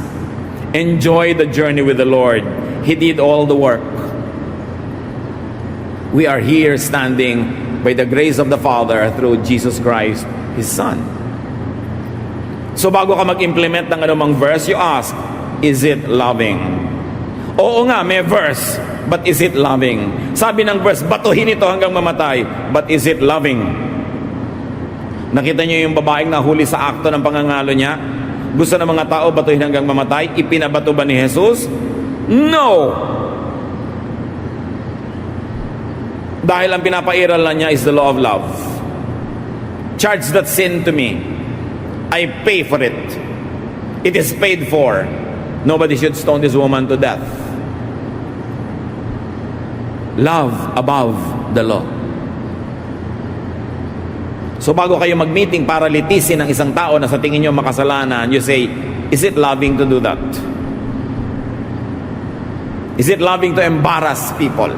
Enjoy the journey with the Lord. He did all the work. We are here standing by the grace of the Father through Jesus Christ, His Son. So bago ka mag-implement ng anumang verse, you ask, is it loving? Oo nga, may verse, but is it loving? Sabi ng verse, batuhin ito hanggang mamatay, but is it loving? Nakita niyo yung babaeng nahuli sa akto ng pangangalo niya? Gusto ng mga tao batuhin hanggang mamatay? Ipinabato ba ni Jesus? No! Dahil ang pinapairal lang niya is the law of love. Charge that sin to me. I pay for it. It is paid for. Nobody should stone this woman to death. Love above the law. So bago kayo mag-meeting para litisin ng isang tao na sa tingin nyo makasalanan, you say, is it loving to do that? Is it loving to embarrass people?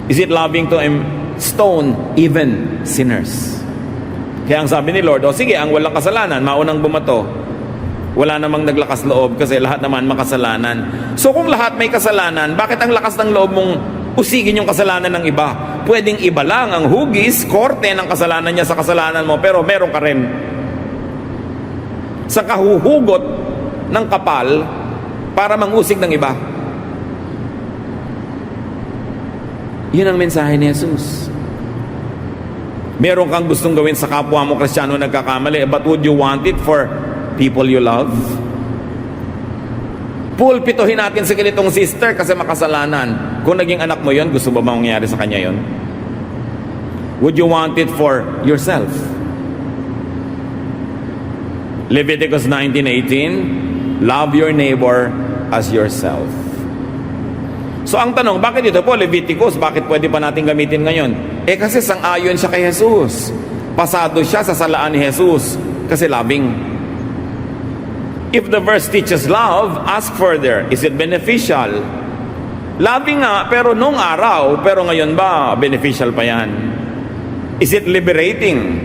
Is it loving to stone even sinners? Kaya ang sabi ni Lord, sige, ang walang kasalanan, maunang bumato. Wala namang naglakas loob kasi lahat naman makasalanan. So kung lahat may kasalanan, bakit ang lakas ng loob mong usigin yung kasalanan ng iba? Pwedeng iba lang ang hugis, korte ng kasalanan niya sa kasalanan mo, pero meron ka rin. Sa kahuhugot ng kapal para mangusig ng iba. Yun ang mensahe ni Jesus. Meron kang gustong gawin sa kapwa mo Kristiyano nagkakamali, but would you want it for people you love? Pulpituhin natin si ganitong sister kasi makasalanan. Kung naging anak mo yon, gusto ba mangyari sa kanya yon? Would you want it for yourself? Leviticus 19:18, love your neighbor as yourself. So ang tanong, bakit ito po Leviticus? Bakit pwede pa natin gamitin ngayon? Kasi sang-ayon siya kay Jesus. Pasado siya sa salaan ni Jesus kasi loving. If the verse teaches love, ask further, is it beneficial? Loving nga, pero nung araw, pero ngayon ba beneficial pa yan? Is it liberating?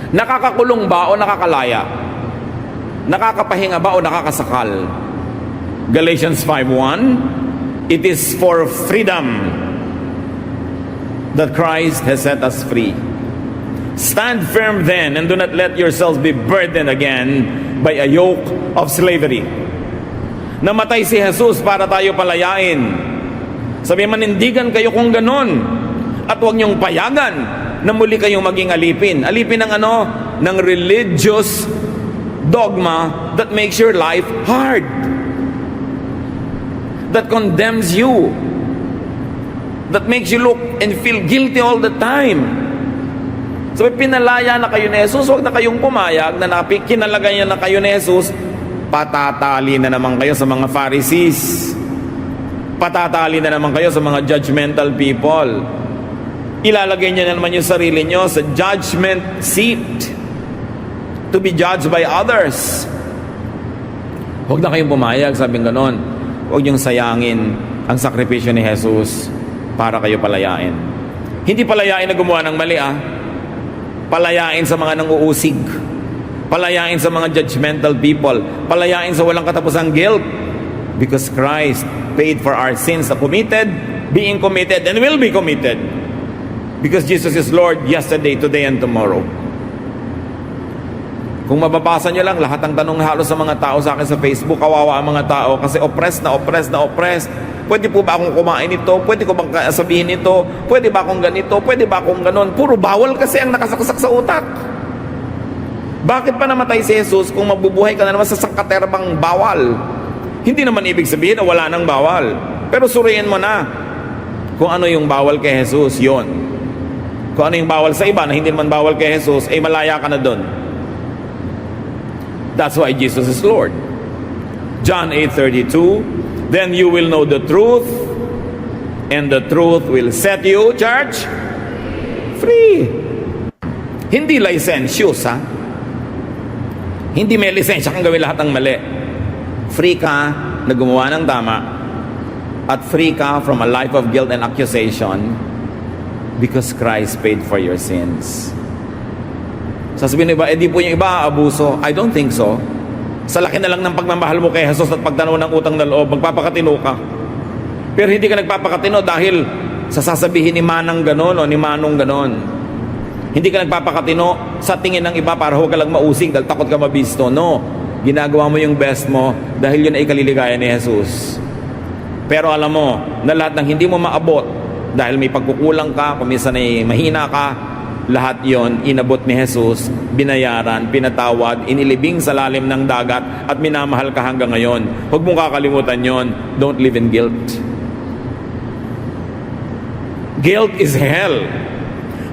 Nakakakulong ba o nakakalaya? Nakakapahinga ba o nakakasakal? Galatians 5:1, it is for freedom that Christ has set us free. Stand firm then, and do not let yourselves be burdened again by a yoke of slavery. Namatay si Jesus para tayo palayain. Sabi, manindigan kayo kung ganon, at huwag niyong payagan na muli kayong maging alipin. Alipin ng ano? Ng religious dogma that makes your life hard, that condemns you, that makes you look and feel guilty all the time. So pinalaya na kayo ni Jesus, huwag na kayong pumayag na kinalagay na kayo ni Jesus, patatali na naman kayo sa mga Pharisees. Patatali na naman kayo sa mga judgmental people. Ilalagay niyo na naman yung sarili niyo sa judgment seat to be judged by others. Huwag na kayong pumayag, sabing ganon. Huwag niyong sayangin ang sakripisyo ni Jesus para kayo palayain. Hindi palayain na gumawa ng mali, palayain sa mga nanguusig. Palayain sa mga judgmental people. Palayain sa walang katapusang guilt. Because Christ paid for our sins na committed, being committed, and will be committed. Because Jesus is Lord yesterday, today, and tomorrow. Kung mababasa nyo lang, lahat ng tanong halos sa mga tao sa akin sa Facebook, kawawa ang mga tao kasi oppressed na oppressed na oppressed. Pwede po ba akong kumain ito? Pwede ko bang sabihin ito? Pwede ba akong ganito? Pwede ba akong ganon? Puro bawal kasi ang nakasaksak sa utak. Bakit pa namatay si Jesus kung mabubuhay ka na naman sa sangkaterbang bawal? Hindi naman ibig sabihin na wala nang bawal. Pero suriin mo na kung ano yung bawal kay Jesus, yon. Kung ano yung bawal sa iba na hindi naman bawal kay Jesus, malaya ka na doon. That's why Jesus is Lord. John 8:32, then you will know the truth, and the truth will set you, church, free. Hindi licentious, ha? Hindi may lisensya kang gawin lahat ng mali. Free ka na gumawa ng tama, at free ka from a life of guilt and accusation because Christ paid for your sins. Sasabihin ng iba, di po yung iba abuso. I don't think so. Sa laki na lang ng pagmamahal mo kay Jesus at pagtanaw ng utang na loob, magpapakatino ka. Pero hindi ka nagpapakatino dahil sa sasabihin ni Manang ganon o ni Manong ganon. Hindi ka nagpapakatino sa tingin ng iba para huwag ka lang mausig dahil takot ka mabisto. No. Ginagawa mo yung best mo dahil yun ay kaliligaya ni Jesus. Pero alam mo na lahat ng hindi mo maabot dahil may pagkukulang ka, kung minsan ay mahina ka, lahat yon inabot ni Jesus, binayaran, pinatawad, inilibing sa lalim ng dagat at minamahal ka hanggang ngayon. Huwag mong kakalimutan yon. Don't live in guilt. Guilt is hell.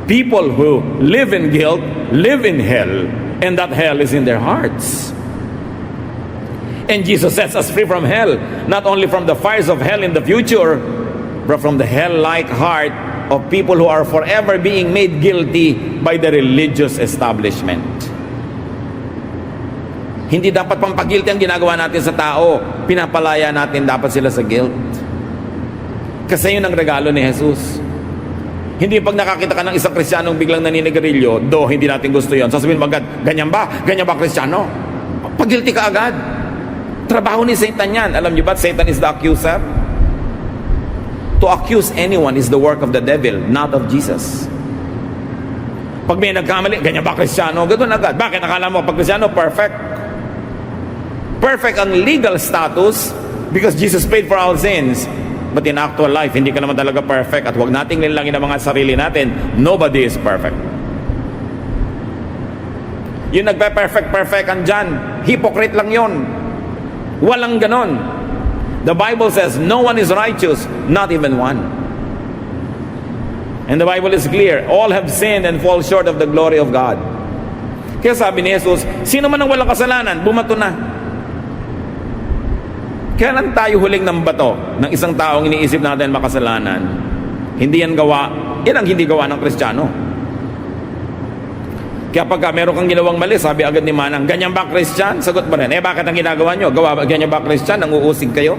People who live in guilt live in hell, and that hell is in their hearts. And Jesus sets us free from hell, not only from the fires of hell in the future, but from the hell-like heart of people who are forever being made guilty by the religious establishment. Hindi dapat pampagilty ang ginagawa natin sa tao. Pinapalaya natin dapat sila sa guilt. Kasi yun ang regalo ni Jesus. Hindi pag nakakita ka ng isang Kristiyanong biglang naninigarilyo, do hindi natin gusto yun. Sasabihin mo agad, ganyan ba? Ganyan ba Kristiyano? Pagilty ka agad. Trabaho ni Satan yan. Alam niyo ba, Satan is the accuser? To accuse anyone is the work of the devil, not of Jesus. Pag may nagkamali, ganyan ba Kristiyano? Ganoon agad. Bakit akala mo pag Kristiyano, perfect? Perfect ang legal status because Jesus paid for our sins. But in actual life, hindi ka naman talaga perfect. At huwag nating nilangin ang mga sarili natin. Nobody is perfect. Yung nagpe-perfect andyan, hypocrite lang yon. Walang ganon. The Bible says, no one is righteous, not even one. And the Bible is clear, all have sinned and fall short of the glory of God. Kaya sabi ni Jesus, sino man ang walang kasalanan, bumato na. Kailan tayo huling ng bato ng isang taong iniisip natin makasalanan? Hindi yan gawa, yan ang hindi gawa ng Kristiyano. Kaya pagka meron kang ginawang mali, sabi agad ni Manang, ganyan ba Christian? Sagot mo rin, bakit ang ginagawa nyo? Ganyan ba Christian? Nanguusig kayo?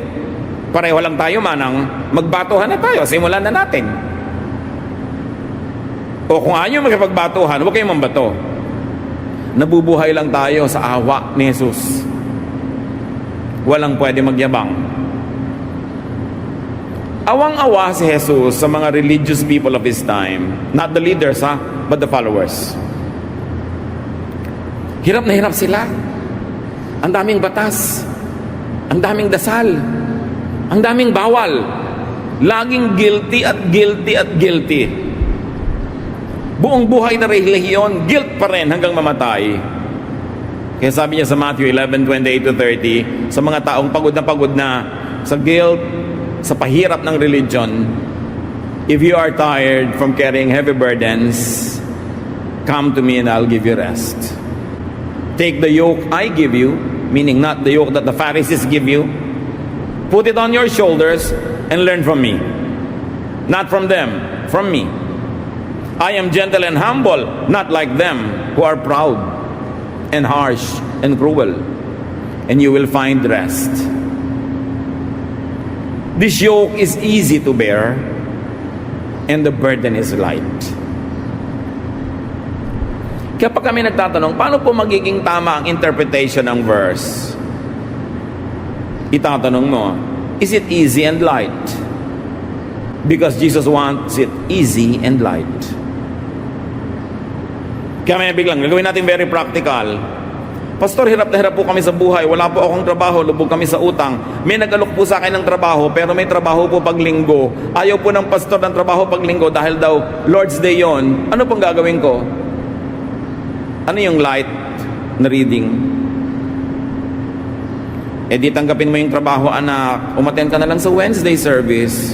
Pareho lang tayo, Manang. Magbatuhan na tayo, simulan na natin. O kung ayaw makipagbatuhan, huwag kayong mambato. Nabubuhay lang tayo sa awa ni Jesus. Walang pwede magyabang. Awang-awa si Jesus sa mga religious people of His time. Not the leaders, but the followers. Hirap na hirap sila. Ang daming batas. Ang daming dasal. Ang daming bawal. Laging guilty at guilty at guilty. Buong buhay na relihiyon, guilt pa rin hanggang mamatay. Kaya sabi niya sa Matthew 11:28-30, sa mga taong pagod na sa guilt, sa pahirap ng religion, if you are tired from carrying heavy burdens, come to me and I'll give you rest. Take the yoke I give you, meaning not the yoke that the Pharisees give you. Put it on your shoulders and learn from me. Not from them, from me. I am gentle and humble, not like them who are proud and harsh and cruel. And you will find rest. This yoke is easy to bear, and the burden is light. Kaya pag kami nagtatanong, paano po magiging tama ang interpretation ng verse? Itatanong mo, is it easy and light? Because Jesus wants it easy and light. Kaya may biglang, gagawin natin very practical. Pastor, hirap na hirap po kami sa buhay. Wala po akong trabaho, lubog kami sa utang. May nag-alok po sa akin ng trabaho, pero may trabaho po pag linggo. Ayaw po ng pastor ng trabaho pag linggo dahil daw Lord's Day yon. Ano pong gagawin ko? Ano yung light na reading? Eh di tanggapin mo yung trabaho, anak. Umattend ka na lang sa Wednesday service.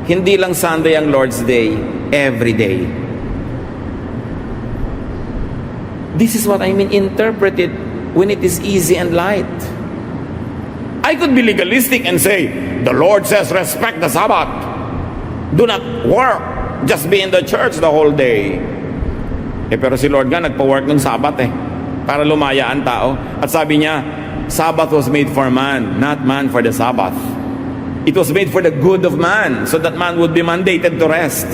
Hindi lang Sunday ang Lord's Day, every day. This is what I mean, interpret it when it is easy and light. I could be legalistic and say, the Lord says respect the Sabbath. Do not work. Just be in the church the whole day. Pero si Lord nga nagpa-work ng Sabbath para lumaya ang tao. At sabi niya, Sabbath was made for man, not man for the Sabbath. It was made for the good of man, so that man would be mandated to rest.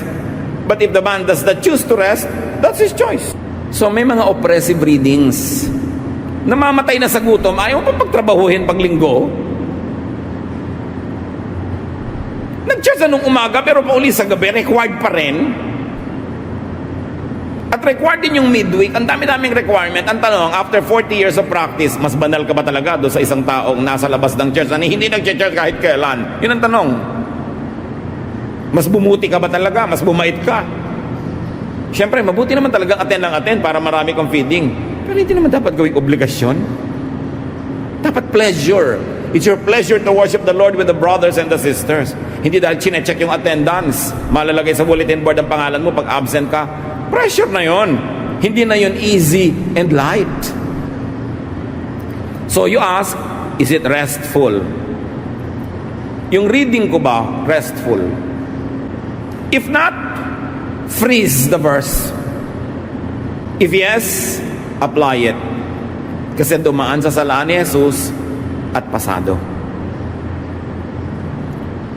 But if the man does not choose to rest, that's his choice. So may mga oppressive readings. Namamatay na sa gutom, ayaw pa pagtrabahuhin pag linggo. Nag-church na nung umaga, pero pauli sa gabi, required pa rin. At required din yung midweek. Ang dami-daming requirement. Ang tanong, after 40 years of practice, mas banal ka ba talaga doon sa isang taong nasa labas ng church na hindi nag-church kahit kailan? Yun ang tanong. Mas bumuti ka ba talaga? Mas bumait ka? Siyempre, mabuti naman talagang attend para marami kang feeding. Pero hindi naman dapat gawing obligasyon. Dapat pleasure. It's your pleasure to worship the Lord with the brothers and the sisters. Hindi dahil chinecheck yung attendance. Malalagay sa bulletin board ang pangalan mo pag absent ka. Pressure na yon. Hindi na yon easy and light. So you ask, is it restful? Yung reading ko ba restful? If not, freeze the verse. If yes, apply it. Kasi dumaan sa sala ni Jesus at pasado.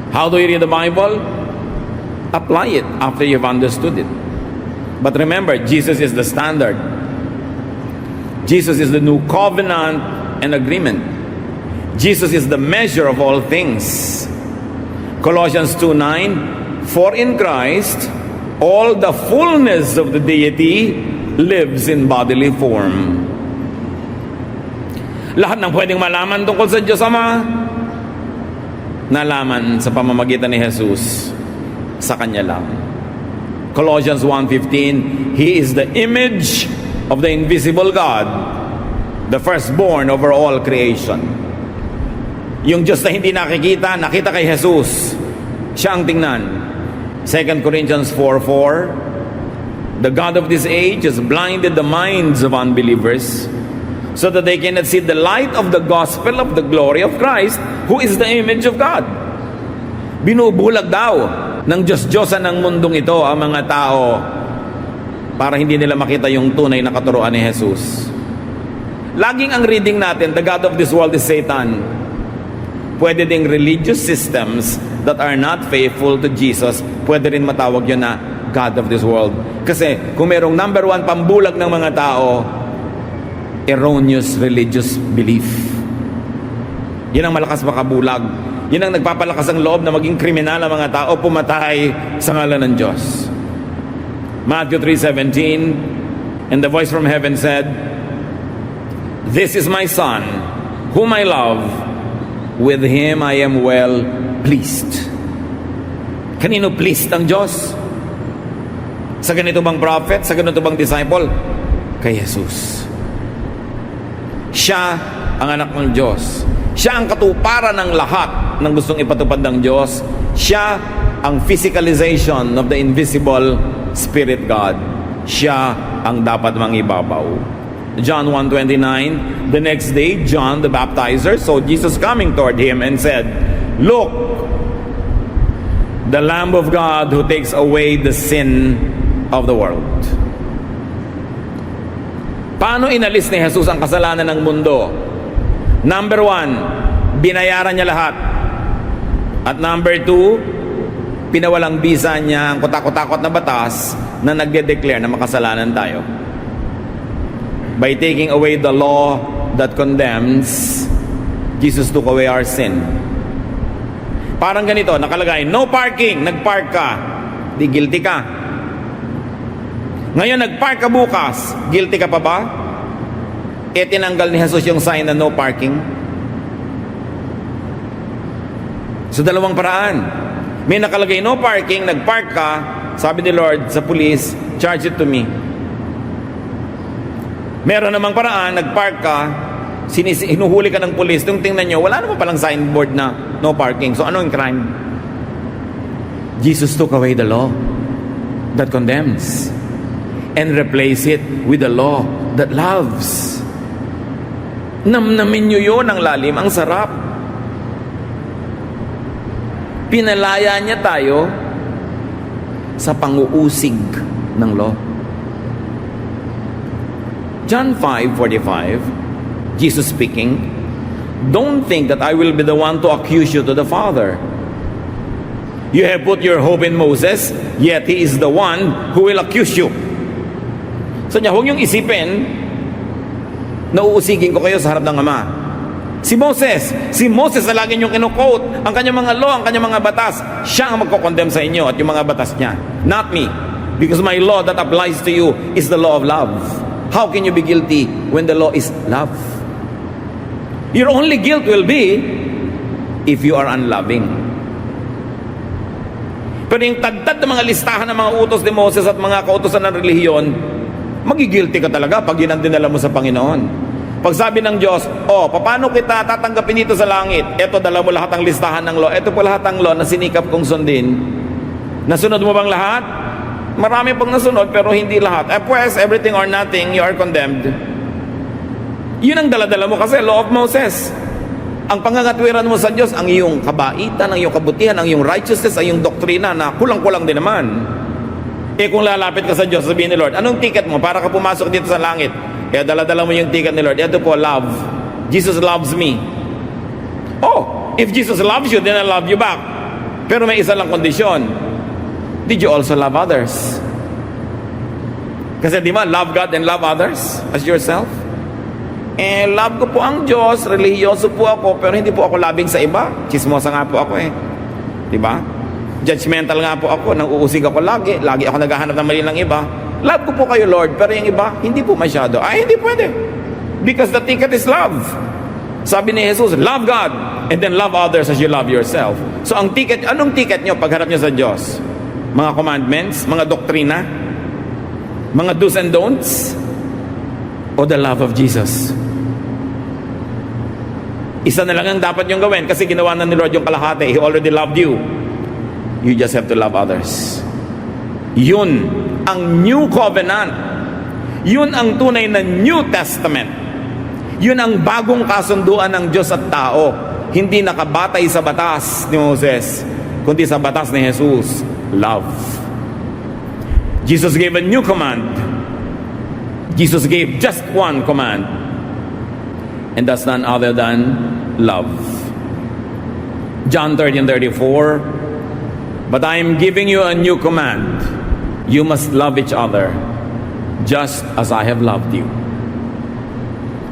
How do you read the Bible? Apply it after you've understood it. But remember, Jesus is the standard. Jesus is the new covenant and agreement. Jesus is the measure of all things. Colossians 2:9, for in Christ all the fullness of the deity lives in bodily form. Lahat ng pwedeng malaman tungkol sa Diyos Ama, nalaman sa pamamagitan ni Jesus sa Kanya lang. Colossians 1:15, He is the image of the invisible God, the firstborn over all creation. Yung Diyos na hindi nakikita, nakita kay Jesus. Siya ang tingnan. 2 Corinthians 4:4, the God of this age has blinded the minds of unbelievers so that they cannot see the light of the gospel of the glory of Christ, who is the image of God. Binubulag daw ng Diyos-Diyosan ng mundong ito ang mga tao para hindi nila makita yung tunay na katuruan ni Jesus. Laging ang reading natin, the God of this world is Satan. Pwede ding religious systems that are not faithful to Jesus, pwede rin matawag yun na God of this world. Kasi kung merong number one pambulag ng mga tao, erroneous religious belief. Yan ang malakas makabulag. Yan ang nagpapalakas ang loob na maging kriminal ang mga tao, pumatay sa ngalan ng Diyos. Matthew 3:17, and the voice from heaven said, This is my son, whom I love. With him I am well pleased. Kanino pleased ang Diyos? Sa ganito bang prophet? Sa ganito bang disciple? Kay Jesus. Siya ang anak ng Diyos. Siya ang katuparan ng lahat ng gustong ipatupad ng Diyos. Siya ang physicalization of the invisible Spirit God. Siya ang dapat mangibabaw. John 1:29, the next day, John the baptizer saw Jesus coming toward him and said, Look, the Lamb of God who takes away the sin of the world. Paano inalis ni Jesus ang kasalanan ng mundo? Number 1, binayaran niya lahat. At number 2, pinawalang bisa niya ang kutakot-takot na batas na nagde-declare na makasalanan tayo. By taking away the law that condemns, Jesus took away our sin. Parang ganito, nakalagay, no parking, nagpark ka, di guilty ka. Ngayon nagpark ka bukas, guilty ka pa ba? Tinanggal ni Jesus yung sign na no parking. So dalawang paraan. May nakalagay no parking, nagpark ka, sabi ni Lord sa police, charge it to me. Meron namang paraan, nagpark ka, hinuhuli ka ng police, nung tingnan nyo, wala naman palang signboard na no parking. So ano yung crime? Jesus took away the law that condemns and replace it with the law that loves. Namnamin nyo yun, ang lalim, ang sarap. Pinalaya niya tayo sa panguusig ng law. John 5:45, Jesus speaking, don't think that I will be the one to accuse you to the Father. You have put your hope in Moses, yet he is the one who will accuse you. So niya, huwag niyong isipin na uusigin ko kayo sa harap ng Ama. Si Moses na lagi niyong kinuquote, ang kanyang mga law, ang kanyang mga batas, siya ang magkokondem sa inyo at yung mga batas niya. Not me. Because my law that applies to you is the law of love. How can you be guilty when the law is love? Your only guilt will be if you are unloving. Pero yung tagtad ng mga listahan ng mga utos ni Moses at mga kautosan ng relihiyon, magigilty ka talaga pag yun ang dinala mo sa Panginoon. Pag sabi ng Diyos, paano kita tatanggapin dito sa langit? Eto, dala mo lahat ng listahan ng law. Eto po lahat ng law na sinikap kong sundin. Nasunod mo bang lahat? Marami pang nasunod pero hindi lahat. Pues, everything or nothing, you are condemned. Yun ang daladala mo kasi, law of Moses. Ang pangangatwiran mo sa Diyos, ang iyong kabaitan, ang iyong kabutihan, ang iyong righteousness, ang iyong doktrina na kulang-kulang din naman. Kung lalapit ka sa Diyos, sabihin ni Lord, anong ticket mo para ka pumasok dito sa langit? Kaya dala-dala mo yung ticket ni Lord. Ito po, love. Jesus loves me. If Jesus loves you, then I love you back. Pero may isa lang kondisyon. Did you also love others? Kasi di ba, love God and love others as yourself? Love ko po ang Diyos, religyoso po ako, pero hindi po ako loving sa iba. Chismosa nga po ako Di ba? Judgmental nga po ako, nang uusig ako lagi ako naghahanap ng mali ng iba. Love ko po kayo, Lord, pero yung iba, hindi po masyado. Hindi pwede. Because the ticket is love. Sabi ni Jesus, love God, and then love others as you love yourself. So ang ticket, anong ticket nyo pagharap nyo sa Diyos? Mga commandments, mga doktrina, mga do's and don'ts, o the love of Jesus? Isa na lang ang dapat nyong gawin kasi ginawa na ni Lord yung kalahati. He already loved you. You just have to love others. Yun ang New Covenant. Yun ang tunay na New Testament. Yun ang bagong kasunduan ng Diyos at tao. Hindi nakabatay sa batas ni Moses, kundi sa batas ni Jesus. Love. Jesus gave a new command. Jesus gave just one command. And that's none other than love. John 13:34, but I am giving you a new command. You must love each other just as I have loved you.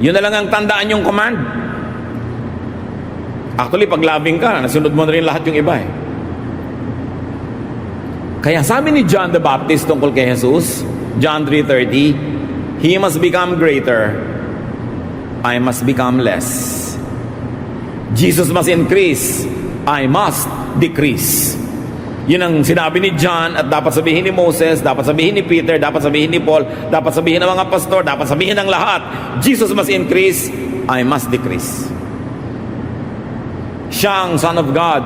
Yun na lang ang tandaan yung command. Actually, pag loving ka, nasunod mo na rin lahat yung iba Kaya sabi ni John the Baptist tungkol kay Jesus, John 3:30, He must become greater, I must become less. Jesus must increase, I must decrease. Yun ang sinabi ni John at dapat sabihin ni Moses, dapat sabihin ni Peter, dapat sabihin ni Paul, dapat sabihin ng mga pastor, dapat sabihin ng lahat. Jesus must increase, I must decrease. Siya ang Son of God,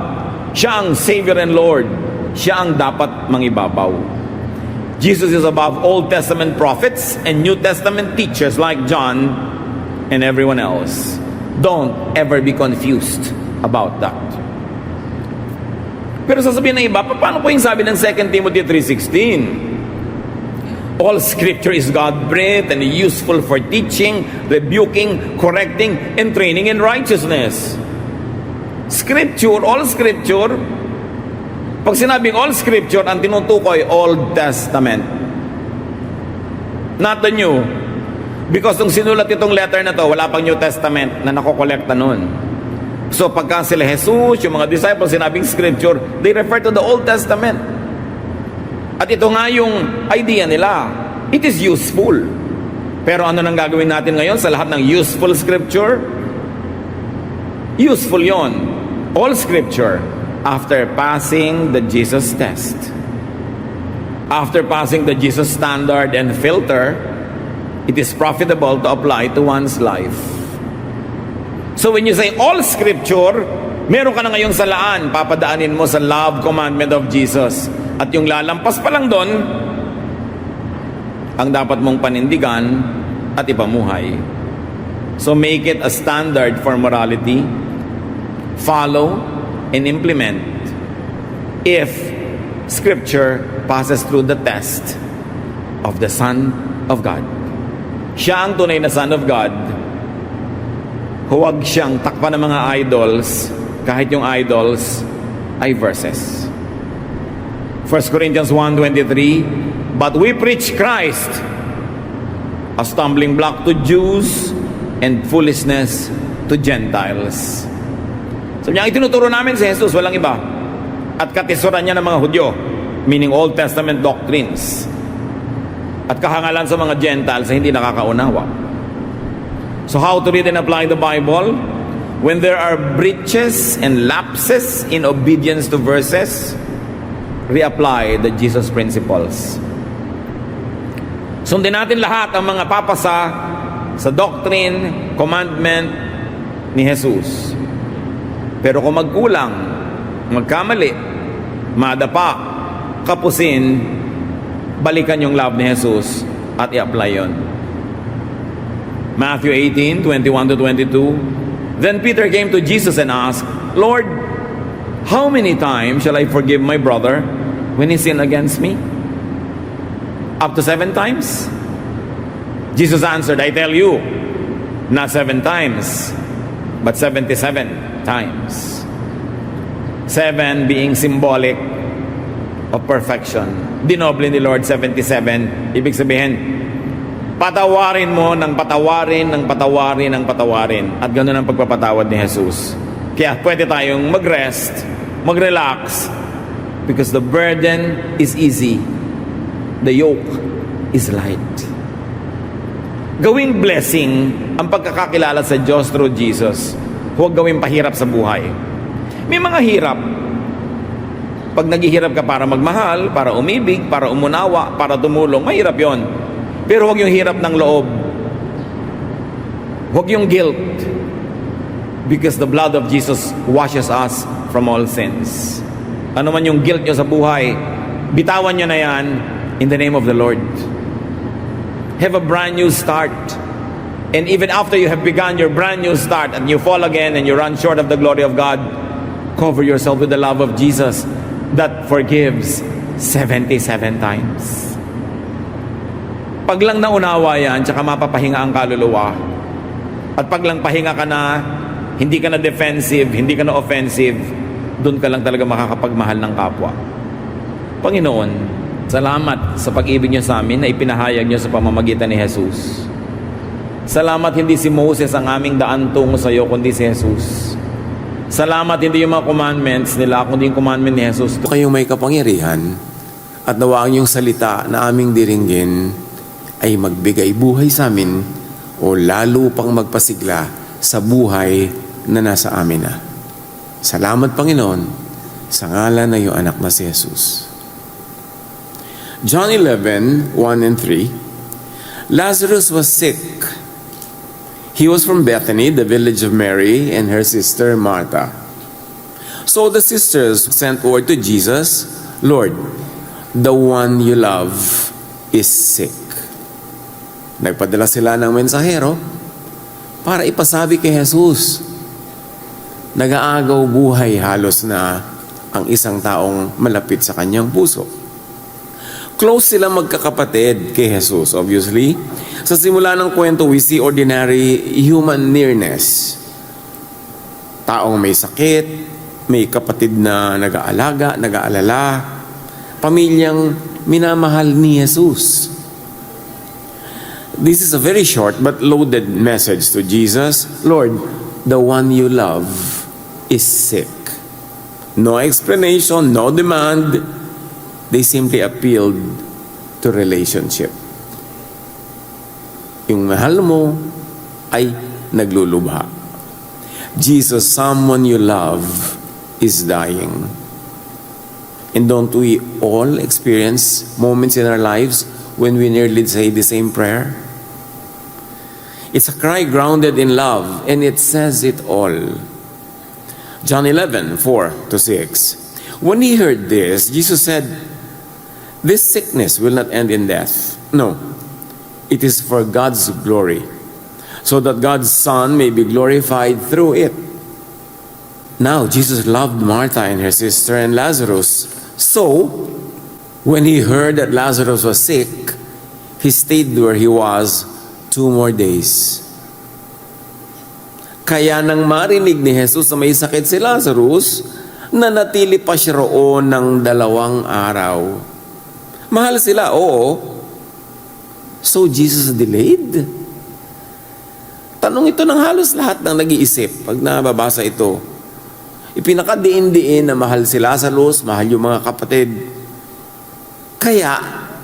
siya ang Savior and Lord, siya ang dapat mangibabaw. Jesus is above Old Testament prophets and New Testament teachers like John and everyone else. Don't ever be confused about that. Pero sasabihin ng iba, paano po yung sabi ng 2 Timothy 3:16? All scripture is God-breathed and useful for teaching, rebuking, correcting, and training in righteousness. Scripture, all scripture, Pag sinabing all scripture, ang tinutukoy, Old Testament. Not the New. Because nung sinulat itong letter na to, wala pang New Testament na nakokolekta nun. So pagka sila Jesus, yung mga disciples, sinabing scripture, they refer to the Old Testament. At ito nga yung idea nila. It is useful. Pero ano nang gagawin natin ngayon sa lahat ng useful scripture? Useful yon. All scripture after passing the Jesus test. After passing the Jesus standard and filter, it is profitable to apply to one's life. So when you say all scripture, meron ka na ngayong salaan, papadaanin mo sa love commandment of Jesus. At yung lalampas pa lang doon, ang dapat mong panindigan at ipamuhay. So make it a standard for morality. Follow and implement if scripture passes through the test of the Son of God. Siya ang tunay na Son of God. Huwag siyang takpan ng mga idols kahit yung idols ay verses. 1 Corinthians 1:23, but we preach Christ, a stumbling block to Jews and foolishness to Gentiles. Sabi niya, itinuturo namin si Jesus, walang iba. At katisuran niya ng mga Hudyo, meaning Old Testament doctrines. At kahangalan sa mga Gentiles na hindi nakakaunawa. So how to read and apply the Bible? When there are breaches and lapses in obedience to verses, reapply the Jesus principles. Sundin natin lahat ang mga papasa sa doctrine, commandment ni Jesus. Pero kung magkulang, magkamali, madapa, kapusin, balikan yung love ni Jesus at i-apply yun. Matthew 18:21-22. Then Peter came to Jesus and asked, Lord, how many times shall I forgive my brother when he sinned against me? Up to 7 times? Jesus answered, I tell you, not 7 times, but 77 times. 7 being symbolic of perfection. Dinoble ni Lord 77. Ibig sabihin, patawarin mo ng patawarin, ng patawarin, ng patawarin. At ganoon ang pagpapatawad ni Jesus. Kaya pwede tayong mag-rest, mag-relax, because the burden is easy. The yoke is light. Gawing blessing ang pagkakakilala sa Diyos through Jesus. Huwag gawing pahirap sa buhay. May mga hirap. Pag naghihirap ka para magmahal, para umibig, para umunawa, para tumulong, mahirap yon. Pero huwag yung hirap ng loob. Huwag yung guilt. Because the blood of Jesus washes us from all sins. Ano man yung guilt nyo sa buhay, bitawan nyo na yan in the name of the Lord. Have a brand new start. And even after you have begun your brand new start and you fall again and you run short of the glory of God, cover yourself with the love of Jesus that forgives 77 times. Pag lang naunawa yan, tsaka mapapahinga ang kaluluwa. At pag lang pahinga ka na, hindi ka na defensive, hindi ka na offensive, doon ka lang talaga makakapagmahal ng kapwa. Panginoon, salamat sa pag-ibig niyo sa amin na ipinahayag niyo sa pamamagitan ni Jesus. Salamat hindi si Moses ang aming daan tungo sa iyo, kundi si Jesus. Salamat hindi yung mga commandments nila, kundi yung commandment ni Jesus. Kayong may kapangyarihan at nawa ang iyong salita na aming diringgin ay magbigay buhay sa amin o lalo pang magpasigla sa buhay na nasa amin na. Salamat, Panginoon, sa ngalan na iyong anak na si Jesus. John 11:1-3. Lazarus was sick. He was from Bethany, the village of Mary and her sister Martha. So the sisters sent word to Jesus, Lord, the one you love is sick. Nagpadala sila ng mensahero para ipasabi kay Jesus. Nag-aagaw buhay halos na ang isang taong malapit sa kanyang puso. Close sila magkakapatid kay Jesus, obviously. Sa simula ng kwento, we see ordinary human nearness. Taong may sakit, may kapatid na nag-aalaga, nag-aalala, pamilyang minamahal ni Jesus. This is a very short but loaded message to Jesus. Lord, the one you love is sick. No explanation, no demand. They simply appealed to relationship. Yung mahal mo ay naglulubha. Jesus, someone you love is dying. And don't we all experience moments in our lives when we nearly say the same prayer? It's a cry grounded in love, and it says it all. John 11:4-6. When he heard this, Jesus said, "This sickness will not end in death. No, it is for God's glory, so that God's Son may be glorified through it." Now, Jesus loved Martha and her sister and Lazarus. So, when he heard that Lazarus was sick, he stayed where he was 2 more days. Kaya nang marinig ni Jesus na may sakit si Lazarus, nanatili pa siya roon ng 2 araw. Mahal sila, oo. So Jesus delayed? Tanong ito ng halos lahat ng nag-iisip pag nababasa ito. Ipinakadiin-diin na mahal si Lazarus, mahal yung mga kapatid. Kaya,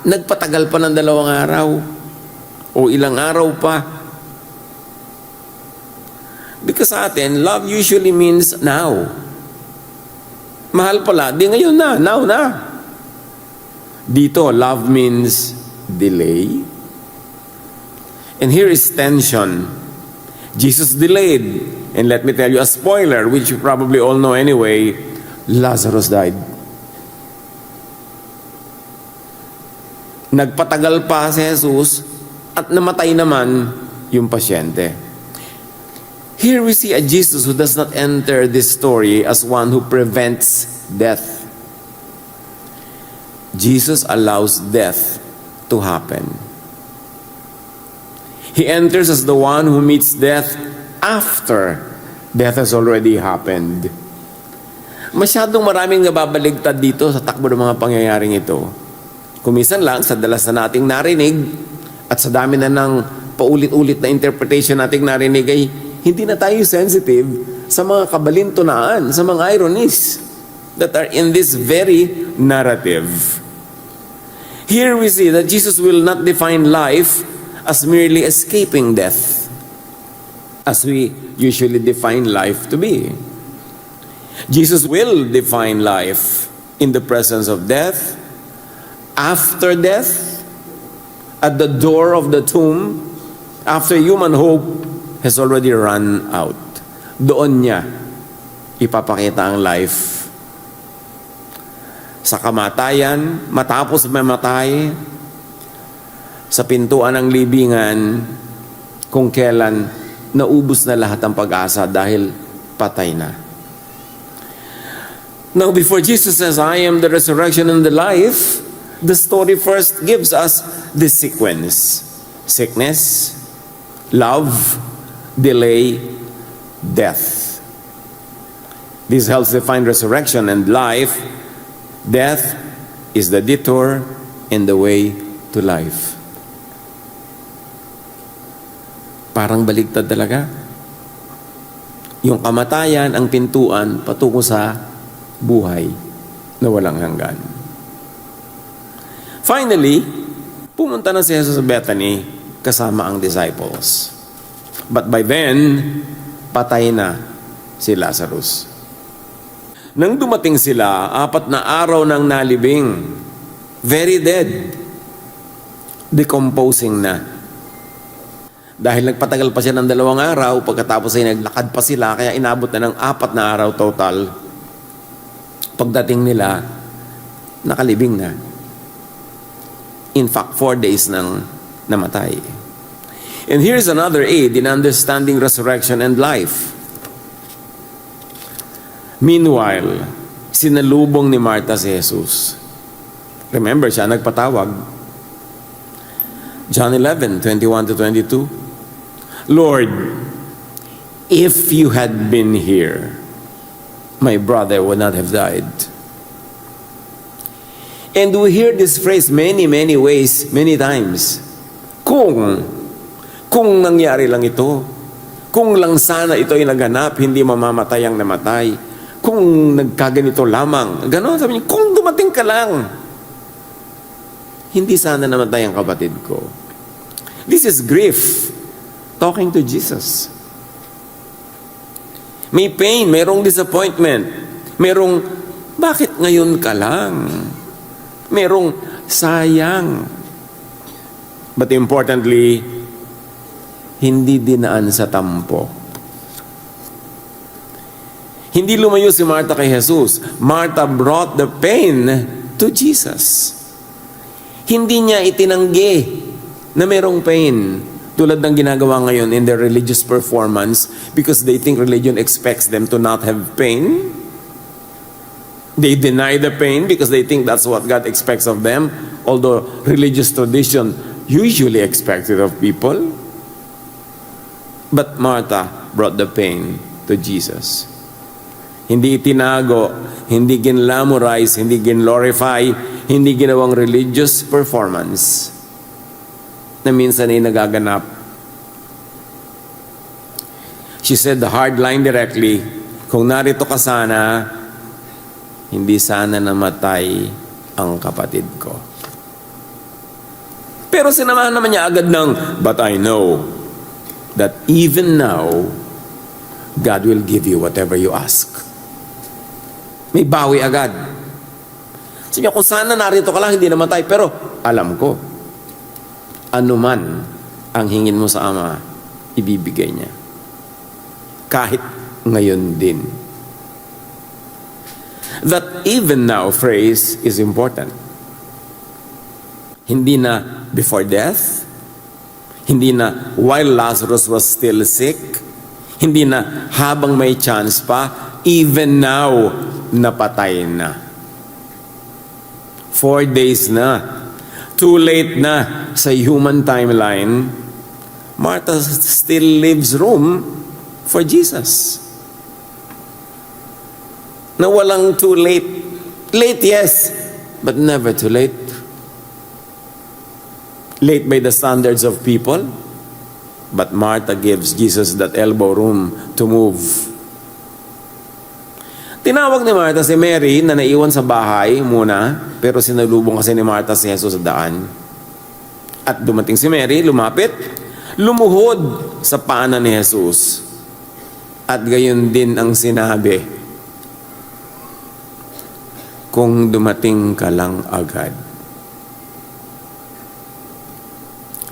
nagpatagal pa ng 2 araw o ilang araw pa. Because sa atin, love usually means now. Mahal pala, di ngayon na, now na. Dito, love means delay. And here is tension. Jesus delayed. And let me tell you a spoiler, which you probably all know anyway, Lazarus died. Nagpatagal pa si Jesus at namatay naman yung pasyente. Here we see a Jesus who does not enter this story as one who prevents death. Jesus allows death to happen. He enters as the one who meets death after death has already happened. Masyadong maraming nababaligtad dito sa takbo ng mga pangyayaring ito. Kumisan lang sa dalas na nating narinig at sa dami na ng paulit-ulit na interpretation nating narinig ay hindi na tayo sensitive sa mga kabalintunaan, sa mga ironies that are in this very narrative. Here we see that Jesus will not define life as merely escaping death, as we usually define life to be. Jesus will define life in the presence of death, after death, at the door of the tomb, after human hope has already run out. Doon niya ipapakita ang life. Sa kamatayan, matapos mamatay, sa pintuan ng libingan, kung kailan naubos na lahat ng pag-asa dahil patay na. Now, before Jesus says, "I am the resurrection and the life," the story first gives us this sequence: sickness, love, delay, death. This helps define resurrection and life. Death is the detour and the way to life. Parang baligtad talaga. Yung kamatayan, ang pintuan, patungo sa buhay na walang hanggan. Finally, pumunta na si Jesus sa Bethany kasama ang disciples. But by then, patay na si Lazarus. Nang dumating sila, 4 na araw nang nalibing. Very dead. Decomposing na. Dahil nagpatagal pa siya ng 2 araw, pagkatapos ay naglakad pa sila, kaya inabot na ng 4 na araw total. Pagdating nila, nakalibing na. In fact, 4 days nang namatay. And here's another aid in understanding resurrection and life. Meanwhile, sinalubong ni Martha si Jesus. Remember, siya nagpatawag. John 11:21-22. Lord, if you had been here, my brother would not have died. And we hear this phrase many ways, many times. Kung nangyari lang ito, kung lang sana ito ay naganap, hindi mamamatay ang namatay. Kung nagkaganito lamang, gano'n, sabi niya, kung dumating ka lang, hindi sana namatay ang kapatid ko. This is grief, talking to Jesus. May pain, mayroong disappointment, mayroong, bakit ngayon ka lang? Merong sayang. But importantly, hindi dinaan sa tampo. Hindi lumayo si Martha kay Jesus. Martha brought the pain to Jesus. Hindi niya itinanggi na merong pain. Tulad ng ginagawa ngayon in their religious performance because they think religion expects them to not have pain. They deny the pain because they think that's what God expects of them, although religious tradition usually expects it of people. But Martha brought the pain to Jesus. Hindi itinago, hindi ginlamorize, hindi ginglorify, hindi ginawang religious performance na minsan ay nagaganap. She said the hard line directly, kung narito ka sana, hindi sana namatay ang kapatid ko. Pero sinamahan naman niya agad ng, but I know that even now, God will give you whatever you ask. May bawi agad. Sabi niya, kung sana narito ka lang, hindi namatay. Pero alam ko, anuman ang hingin mo sa Ama, ibibigay niya. Kahit ngayon din. That even now phrase is important. Hindi na before death, hindi na while Lazarus was still sick, hindi na habang may chance pa, even now, napatay na. 4 days na. Too late na sa human timeline. Martha still leaves room for Jesus. Na walang too late. Late, yes, but never too late. Late by the standards of people, but Martha gives Jesus that elbow room to move. Tinawag ni Martha si Mary na naiwan sa bahay muna, pero sinalubong kasi ni Martha si Jesus sa daan. At dumating si Mary, lumapit, lumuhod sa paanan ni Jesus. At gayon din ang sinabi, kung dumating ka lang agad.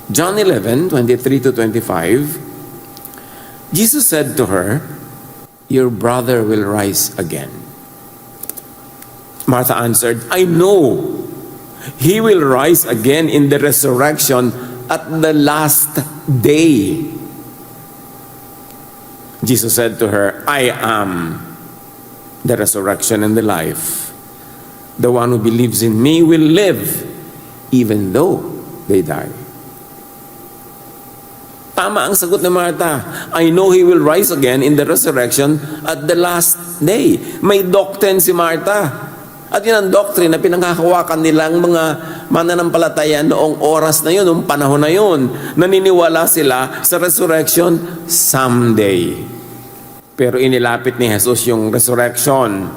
John 11:23-25, Jesus said to her, your brother will rise again. Martha answered, I know he will rise again in the resurrection at the last day. Jesus said to her, I am the resurrection and the life. The one who believes in me will live even though they die. Tama ang sagot ni Martha. I know he will rise again in the resurrection at the last day. May doctrine si Martha. At yun ang doctrine na pinanghahawakan nilang mga mananampalataya noong oras na yun, noong panahon na yun. Naniniwala sila sa resurrection someday. Pero inilapit ni Jesus yung resurrection.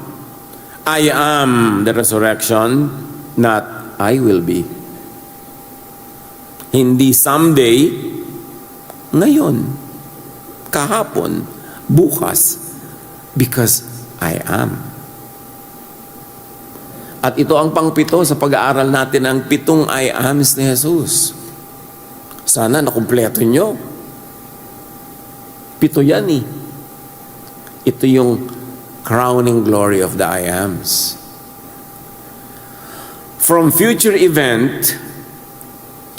I am the resurrection, not I will be. Hindi someday, ngayon, kahapon, bukas, because I am. At ito ang pangpito sa pag-aaral natin ng 7 I ams ni Jesus. Sana nakumpleto nyo. 7 yan eh. Ito yung crowning glory of the I ams. From future event